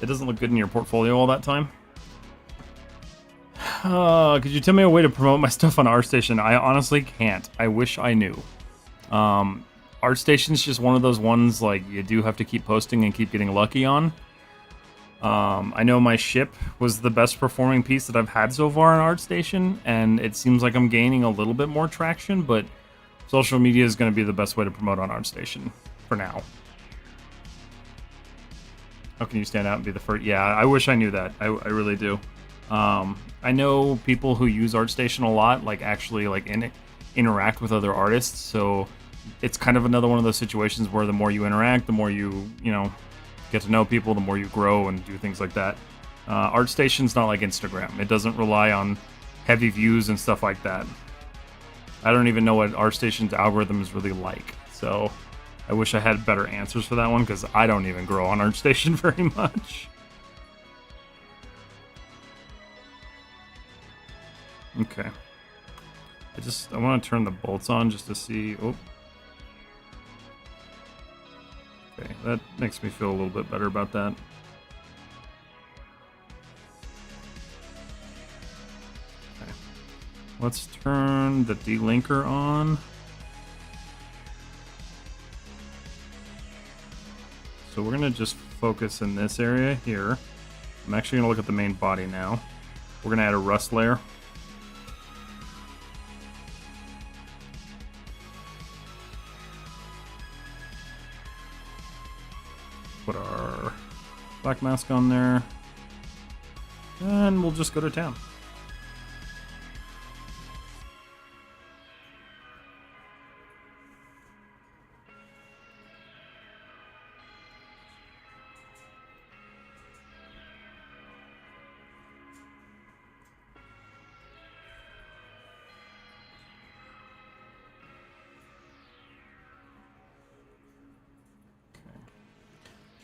S1: It doesn't look good in your portfolio all that time. Could you tell me a way to promote my stuff on ArtStation? I honestly can't. I wish I knew. ArtStation's just one of those ones like you do have to keep posting and keep getting lucky on. I know my ship was the best performing piece that I've had so far on ArtStation, and it seems like I'm gaining a little bit more traction, but social media is going to be the best way to promote on ArtStation for now. How can you stand out and be the first? Yeah, I wish I knew that. I really do. I know people who use ArtStation a lot, like actually like interact with other artists. So it's kind of another one of those situations where the more you interact, the more you get to know people, the more you grow and do things like that. ArtStation's not like Instagram. It doesn't rely on heavy views and stuff like that. I don't even know what ArtStation's algorithm is really like. So I wish I had better answers for that one, because I don't even grow on ArtStation very much. Okay. I want to turn the bolts on just to see. Oh. Okay, that makes me feel a little bit better about that. Okay. Let's turn the delinker on. So we're going to just focus in this area here. I'm actually going to look at the main body now. We're gonna add a rust layer. Put our black mask on there. And we'll just go to town.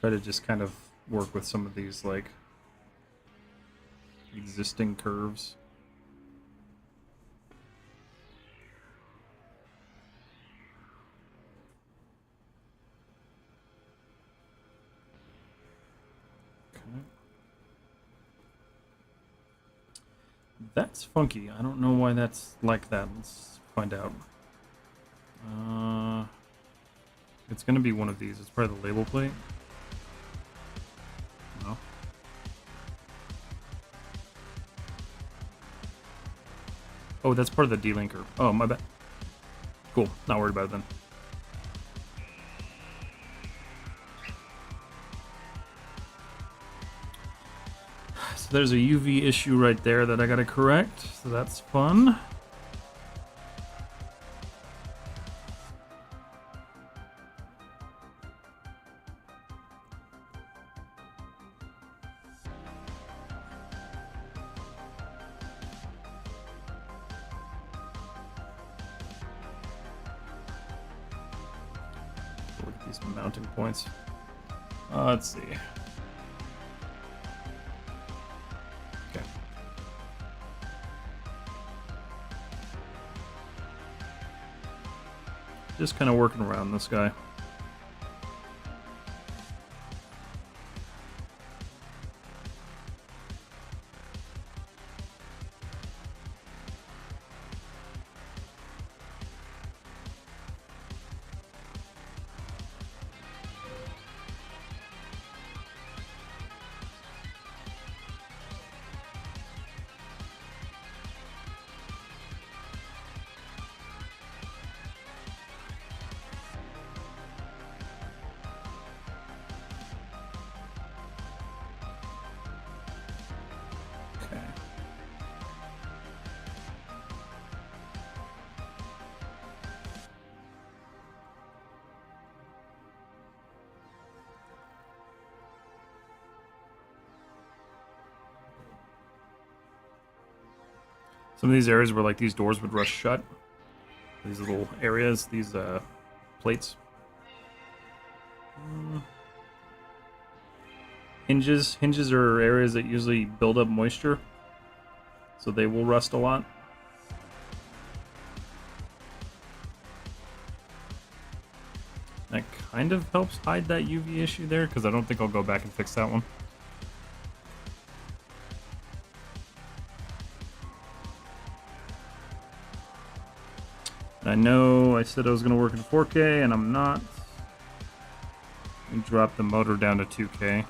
S1: Try to just kind of work with some of these, like, existing curves. Okay. That's funky. I don't know why that's like that. Let's find out. It's going to be one of these. It's probably the label plate. No. Oh, that's part of the delinker. Oh, my bad. Cool. Not worried about it then. So there's a UV issue right there that I gotta correct. So that's fun. Look at these mounting points. Let's see. Okay. Just kind of working around this guy. Some of these areas where like these doors would rush shut. These little areas, these plates. Hinges. Hinges are areas that usually build up moisture, so they will rust a lot. That kind of helps hide that UV issue there, because I don't think I'll go back and fix that one. I know I said I was going to work in 4K, and I'm not. And drop the motor down to 2K.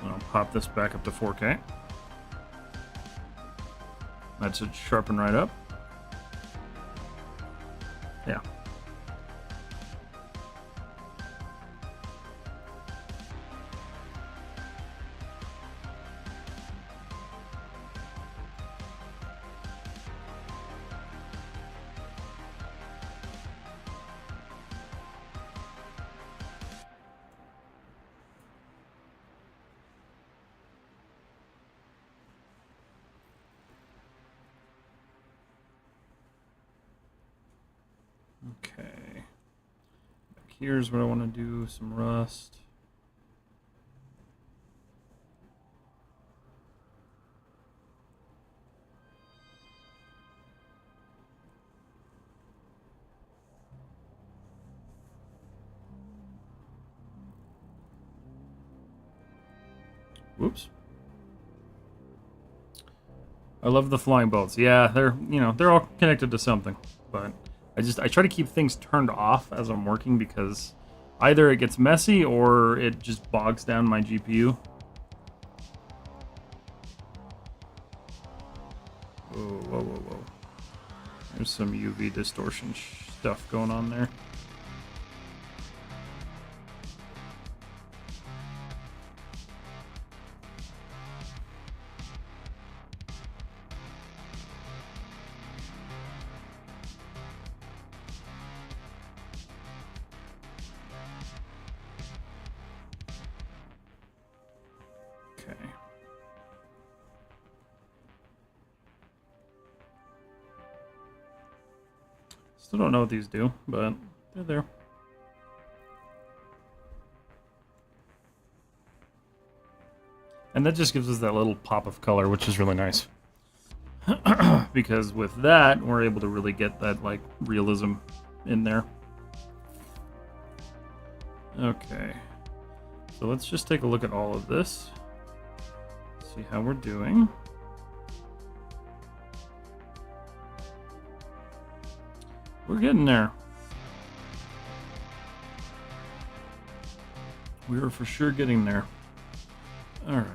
S1: I'll pop this back up to 4K. That should sharpen right up. Yeah. Okay. Back here's what I want to do, some rust. Whoops. I love the flying bolts. Yeah, they're all connected to something, but I try to keep things turned off as I'm working, because either it gets messy or it just bogs down my GPU. There's some UV distortion stuff going on there. Okay. Still don't know what these do, but they're there. And that just gives us that little pop of color, which is really nice. Because with that, we're able to really get that, like, realism in there. Okay. So let's just take a look at all of this. See how we're doing. We're getting there. We are for sure getting there. Alright.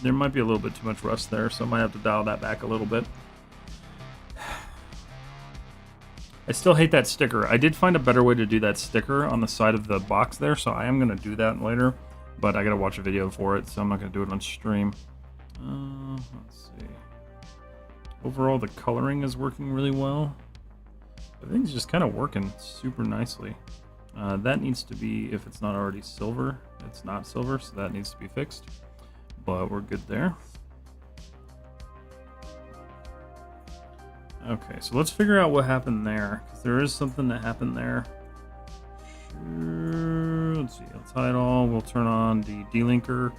S1: There might be a little bit too much rust there, so I might have to dial that back a little bit. I still hate that sticker. I did find a better way to do that sticker on the side of the box there, so I am going to do that later. But I gotta watch a video for it, so I'm not gonna do it on stream. Let's see. Overall, the coloring is working really well. Everything's just kind of working super nicely. That needs to be, if it's not already silver, it's not silver, so that needs to be fixed. But we're good there. Okay, so let's figure out what happened there, because there is something that happened there. Let's see, let's hide all. We'll turn on the delinker.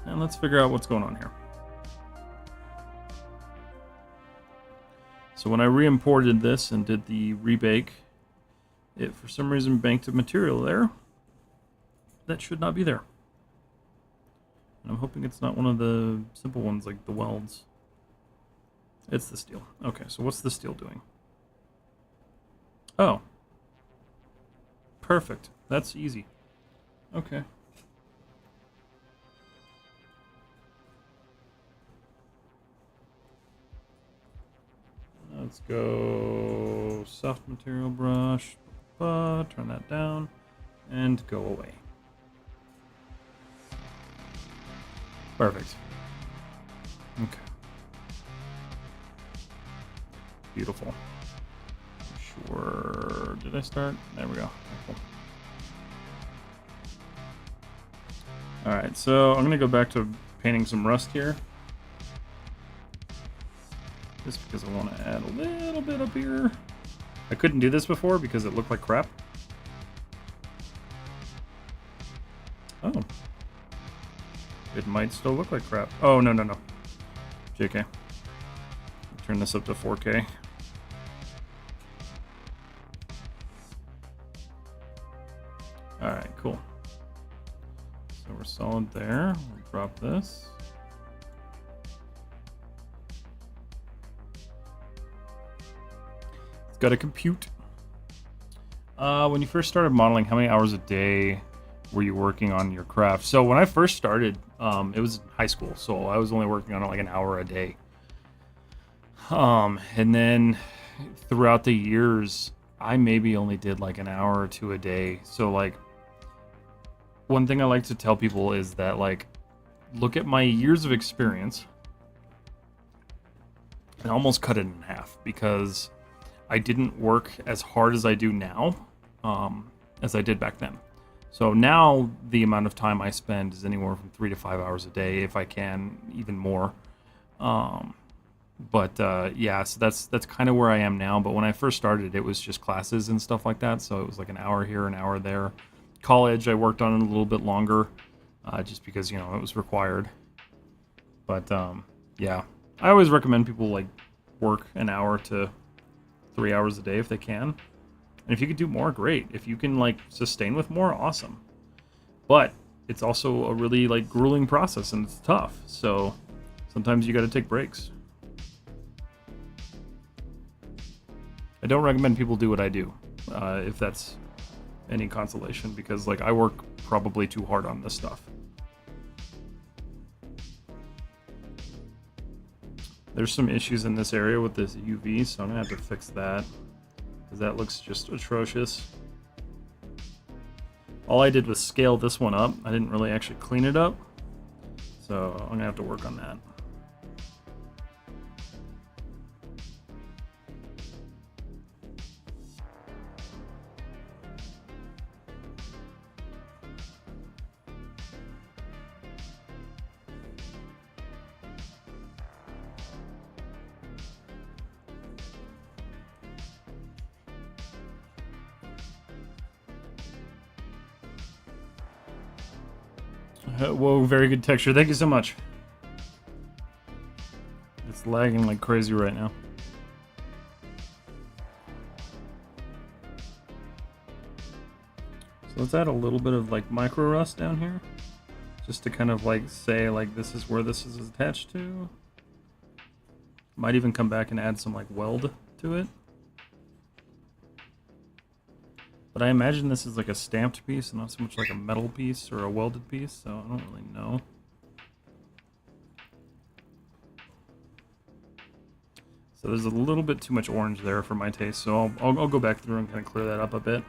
S1: And let's figure out what's going on here. So when I re-imported this and did the rebake, it for some reason banked a material there that should not be there. And I'm hoping it's not one of the simple ones like the welds. It's the steel. Okay, so what's the steel doing? Oh. Perfect. That's easy. Okay. Let's go soft material brush. Turn that down and go away. Perfect. Okay. Beautiful. Sure. Did I start? There we go. Cool. Alright, so I'm going to go back to painting some rust here. Just because I want to add a little bit up here. I couldn't do this before because it looked like crap. Oh. It might still look like crap. Oh, no, no, no. JK. Turn this up to 4K. Alright, cool. So we're solid there. We'll drop this. It's got to compute. When you first started modeling, how many hours a day were you working on your craft? So when I first started, it was in high school, so I was only working on it like an hour a day. And then throughout the years, I maybe only did like an hour or two a day. So like, one thing I like to tell people is that like, look at my years of experience and almost cut it in half, because I didn't work as hard as I do now, as I did back then. So now the amount of time I spend is anywhere from 3 to 5 hours a day, if I can, even more. Yeah, so that's kind of where I am now. But when I first started, it was just classes and stuff like that. So it was like an hour here, an hour there. College, I worked on it a little bit longer, just because, you know, it was required. But yeah, I always recommend people like work an hour to 3 hours a day if they can. And if you could do more, great. If you can like sustain with more, awesome. But it's also a really like grueling process and it's tough. So sometimes you got to take breaks. I don't recommend people do what I do, if that's any consolation, because like I work probably too hard on this stuff. There's some issues in this area with this UV, so I'm gonna have to fix that, because that looks just atrocious. All I did was scale this one up. I didn't really actually clean it up, so I'm gonna have to work on that. Whoa, very good texture. Thank you so much. It's lagging like crazy right now. So let's add a little bit of like micro rust down here, just to kind of like say like this is where this is attached to. Might even come back and add some like weld to it. But I imagine this is like a stamped piece and not so much like a metal piece or a welded piece, so I don't really know. So there's a little bit too much orange there for my taste, so I'll go back through and kind of clear that up a bit.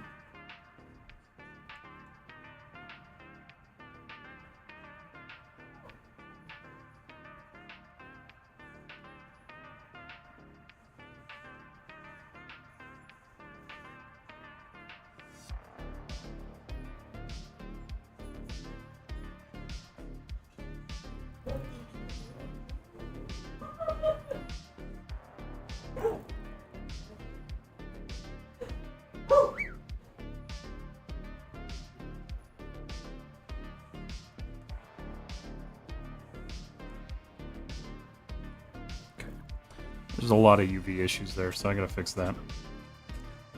S1: There's a lot of UV issues there, so I gotta fix that.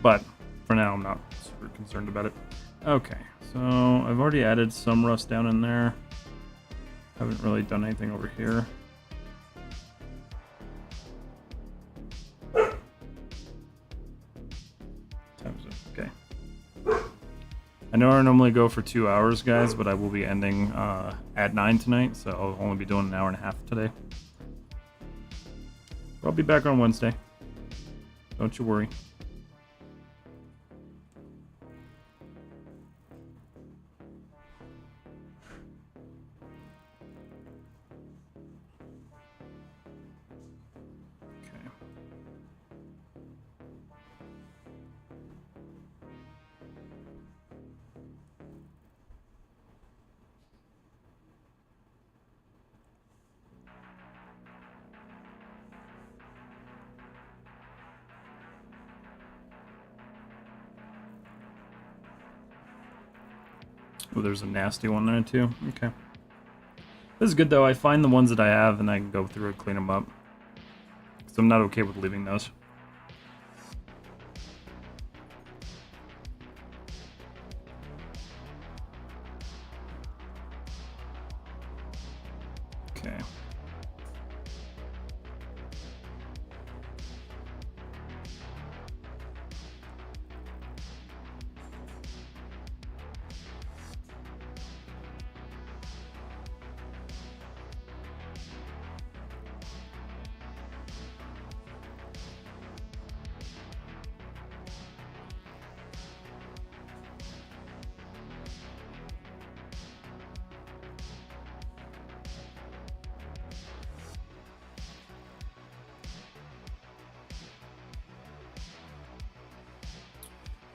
S1: But for now, I'm not super concerned about it. Okay, so I've already added some rust down in there. Haven't really done anything over here. Time's up. Okay. I know I normally go for 2 hours, guys, but I will be ending at 9 tonight, so I'll only be doing an hour and a half today. I'll be back on Wednesday. Don't you worry. Okay. Oh, there's a nasty one there too. Okay. This is good though. I find the ones that I have and I can go through and clean them up. So I'm not okay with leaving those. Okay.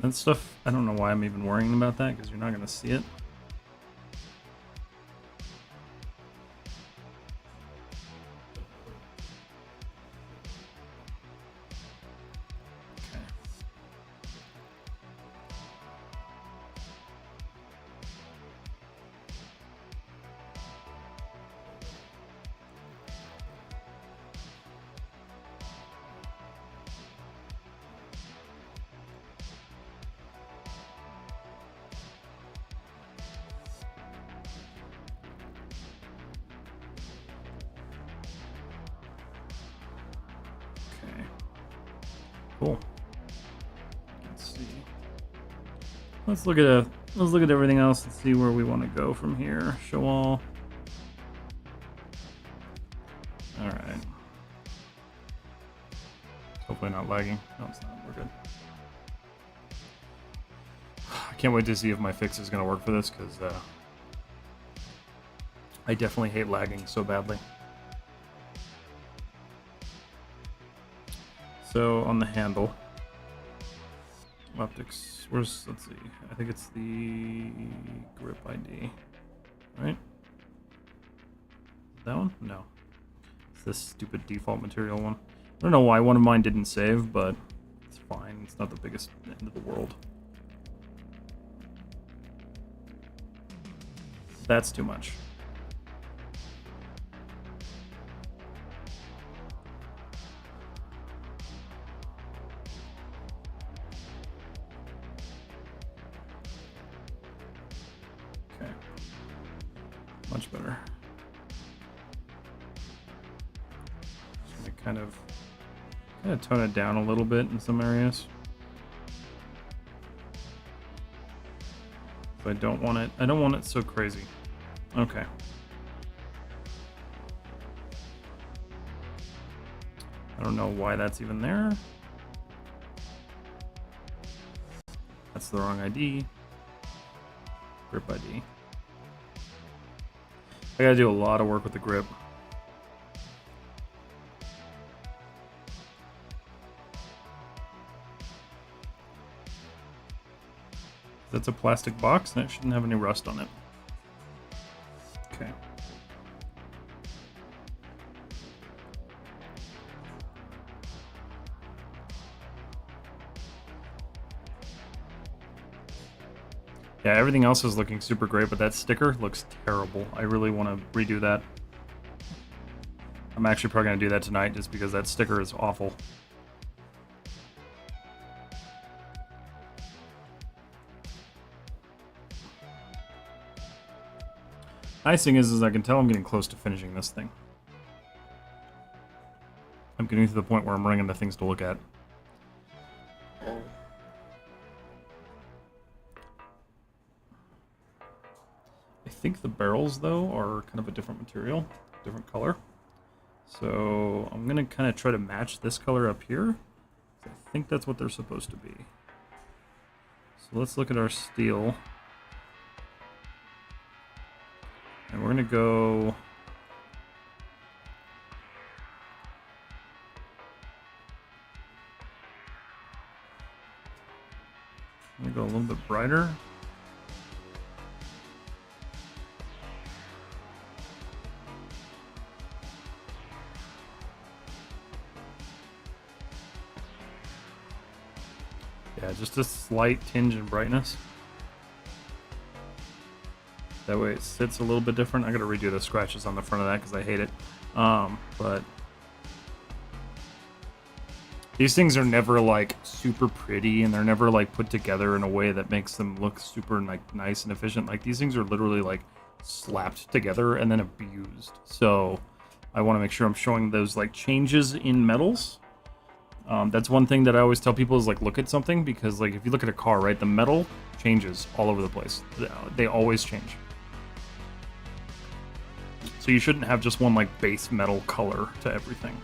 S1: That stuff, I don't know why I'm even worrying about that, because you're not going to see it. Cool. Let's see. Let's look at everything else and see where we want to go from here. Show all. All right. Hopefully not lagging. No, it's not. We're good. I can't wait to see if my fix is going to work for this, because I definitely hate lagging so badly. So on the handle, optics, let's see, I think it's the grip ID, right? That one? No. It's this stupid default material one. I don't know why one of mine didn't save, but it's fine. It's not the biggest end of the world. That's too much. Okay. Much better. Just gonna kind of tone it down a little bit in some areas. But I don't want it so crazy. Okay. I don't know why that's even there. That's the wrong ID. Grip ID. I gotta do a lot of work with the grip. That's a plastic box and it shouldn't have any rust on it. Okay. Yeah, everything else is looking super great, but that sticker looks terrible. I really want to redo that. I'm actually probably going to do that tonight just because that sticker is awful. Nice thing is I can tell I'm getting close to finishing this thing. I'm getting to the point where I'm running into things to look at. I think the barrels, though, are kind of a different material, different color. So I'm going to kind of try to match this color up here. I think that's what they're supposed to be. So let's look at our steel. And we're going to go... I'm going to go a little bit brighter. Yeah, just a slight tinge in brightness. That way it sits a little bit different. I gotta redo the scratches on the front of that because I hate it. But these things are never like super pretty, and they're never like put together in a way that makes them look super like nice and efficient. Like these things are literally like slapped together and then abused. So I want to make sure I'm showing those like changes in metals. That's one thing that I always tell people is like look at something, because like if you look at a car, right, the metal changes all over the place. They always change. So you shouldn't have just one like base metal color to everything.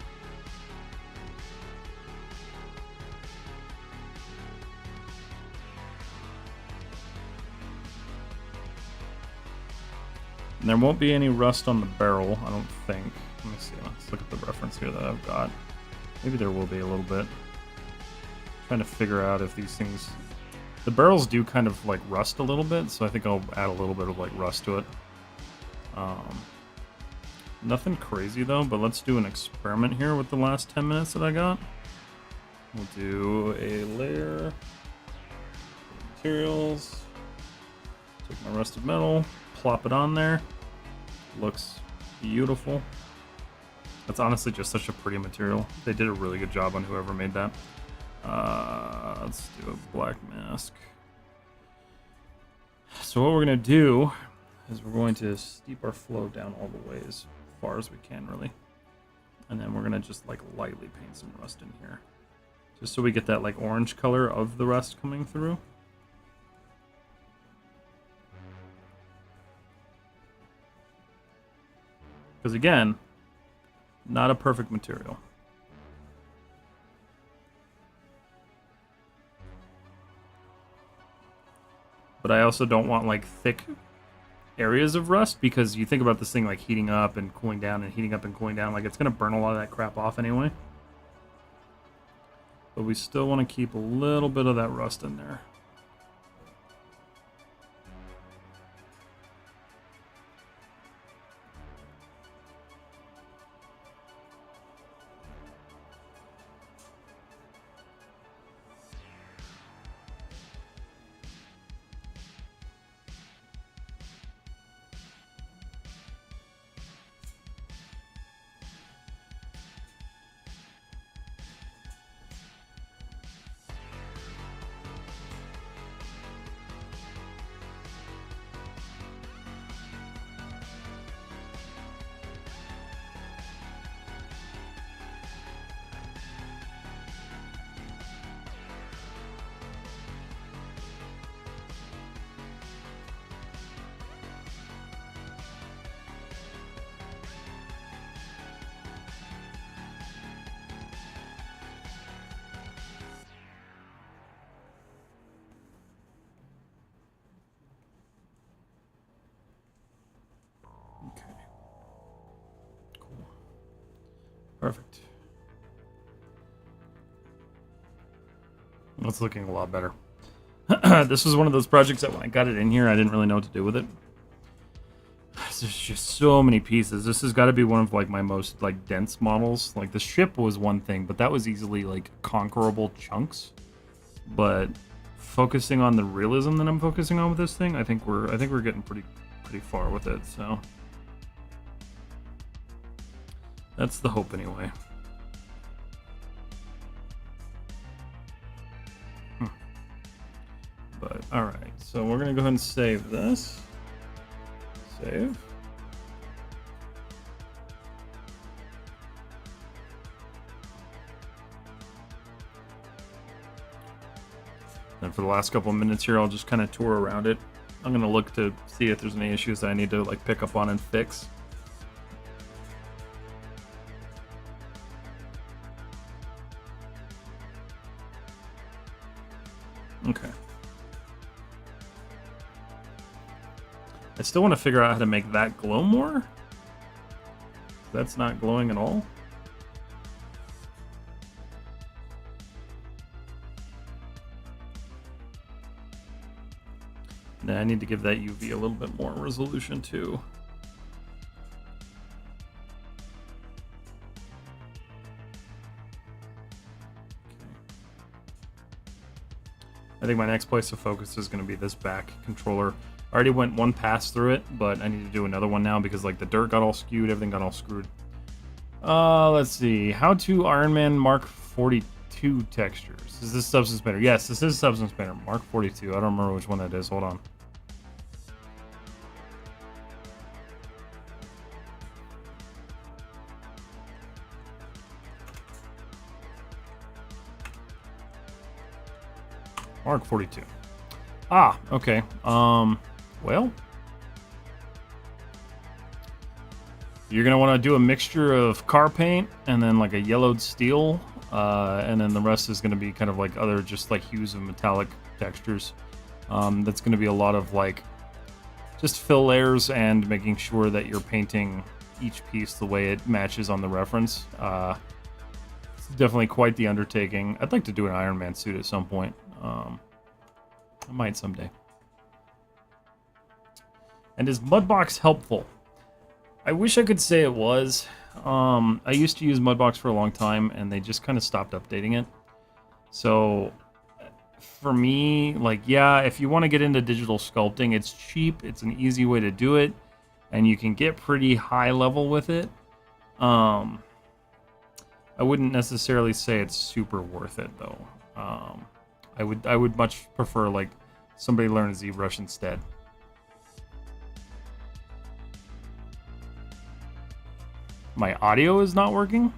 S1: And there won't be any rust on the barrel, I don't think. Let me see. Let's look at the reference here that I've got. Maybe there will be a little bit. Trying to figure out if these things... The barrels do kind of like rust a little bit, so I think I'll add a little bit of like rust to it. Nothing crazy though, but let's do an experiment here with the last 10 minutes that I got. We'll do a layer, materials, take my rusted metal, plop it on there. Looks beautiful. That's honestly just such a pretty material. They did a really good job on whoever made that. Let's do a black mask. So what we're gonna do is we're going to steep our flow down all the way as far as we can, really. And then we're gonna just like lightly paint some rust in here, just so we get that like orange color of the rust coming through. Because again, not a perfect material. but I also don't want like thick areas of rust, because you think about this thing like heating up and cooling down and heating up and cooling down, like it's gonna burn a lot of that crap off anyway. But we still want to keep a little bit of that rust in there. Perfect. That's looking a lot better. This was one of those projects that when I got it in here, I didn't really know what to do with it. There's just so many pieces. This has got to be one of like my most like dense models. Like the ship was one thing, but that was easily like conquerable chunks. But focusing on the realism that I'm focusing on with this thing, I think we're getting pretty far with it. So that's the hope anyway. But all right, so we're gonna go ahead and save this. Save. And for the last couple of minutes here, I'll just kind of tour around it. I'm gonna look to see if there's any issues that I need to like pick up on and fix. Okay. I still want to figure out how to make that glow more. That's not glowing at all. Now I need to give that UV a little bit more resolution too. I think my next place of focus is going to be this back controller. I already went one pass through it, but I need to do another one now because like the dirt got all skewed, everything got all screwed. Let's see. How to Iron Man Mark 42 textures. Is this Substance Painter? Yes, this is Substance Painter. Mark 42. I don't remember which one that is. Hold on. Mark 42. Ah, okay. Well, you're gonna want to do a mixture of car paint and then like a yellowed steel, and then the rest is gonna be kind of like other just like hues of metallic textures. That's gonna be a lot of like just fill layers and making sure that you're painting each piece the way it matches on the reference. It's definitely quite the undertaking. I'd like to do an Iron Man suit at some point. I might someday. And is Mudbox helpful? I wish I could say it was. I used to use Mudbox for a long time, and they just kind of stopped updating it. So, for me, like, yeah, if you want to get into digital sculpting, it's cheap, it's an easy way to do it, and you can get pretty high level with it. I wouldn't necessarily say it's super worth it, though. I would much prefer, like, somebody learn ZBrush instead. My audio is not working?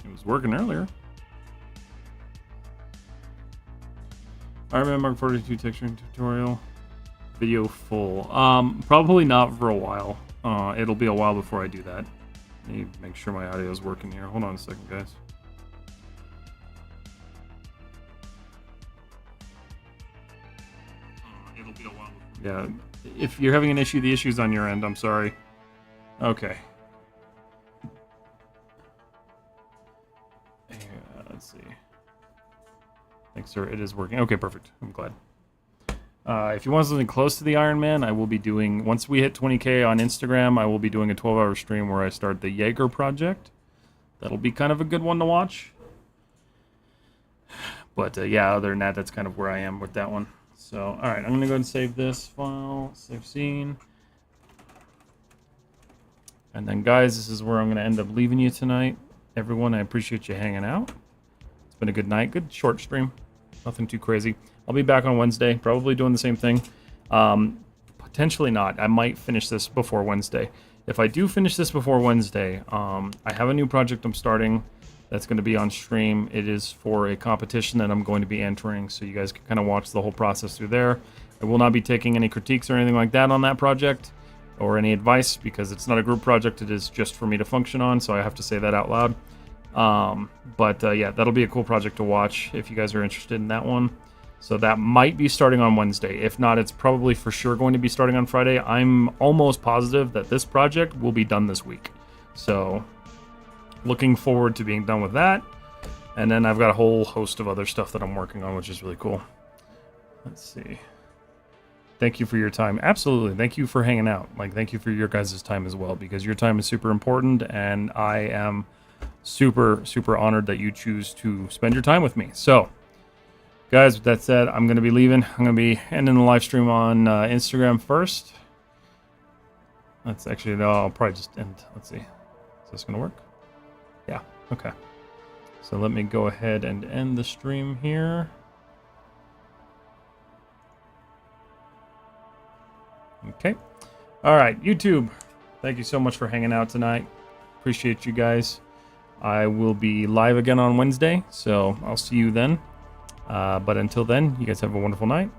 S1: It was working earlier. Iron Man Mark 42 texturing tutorial. Video full. Probably not for a while. It'll be a while before I do that. Let me make sure my audio is working here. Hold on a second, guys. Yeah, if you're having an issue, the issue's on your end. I'm sorry. Okay. Let's see. Thanks, sir. It is working. Okay, perfect. I'm glad. If you want something close to the Iron Man, I will be doing, once we hit 20K on Instagram, I will be doing a 12-hour stream where I start the Jaeger project. That'll be kind of a good one to watch. But yeah, other than that, that's kind of where I am with that one. So, alright, I'm going to go ahead and save this file, save scene. And then, guys, this is where I'm going to end up leaving you tonight. Everyone, I appreciate you hanging out. It's been a good night, good short stream. Nothing too crazy. I'll be back on Wednesday, probably doing the same thing. Potentially not. I might finish this before Wednesday. If I do finish this before Wednesday, I have a new project I'm starting that's going to be on stream. It is for a competition that I'm going to be entering, so you guys can kind of watch the whole process through there. I will not be taking any critiques or anything like that on that project, or any advice, because it's not a group project. It is just for me to function on, so I have to say that out loud. Yeah, that'll be a cool project to watch if you guys are interested in that one. So that might be starting on Wednesday. If not, it's probably for sure going to be starting on Friday. I'm almost positive that this project will be done this week. So looking forward to being done with that. And then I've got a whole host of other stuff that I'm working on, which is really cool. Let's see. Thank you for your time. Absolutely. Thank you for hanging out. Like, thank you for your guys' time as well, because your time is super important, and I am super, super honored that you choose to spend your time with me. So, guys, with that said, I'm going to be leaving. I'm going to be ending the live stream on Instagram first. Let's actually, no, I'll probably just end. Let's see. Is this going to work? Yeah. Okay. So let me go ahead and end the stream here. Okay. All right, YouTube. Thank you so much for hanging out tonight. Appreciate you guys. I will be live again on Wednesday, so I'll see you then. But until then, you guys have a wonderful night.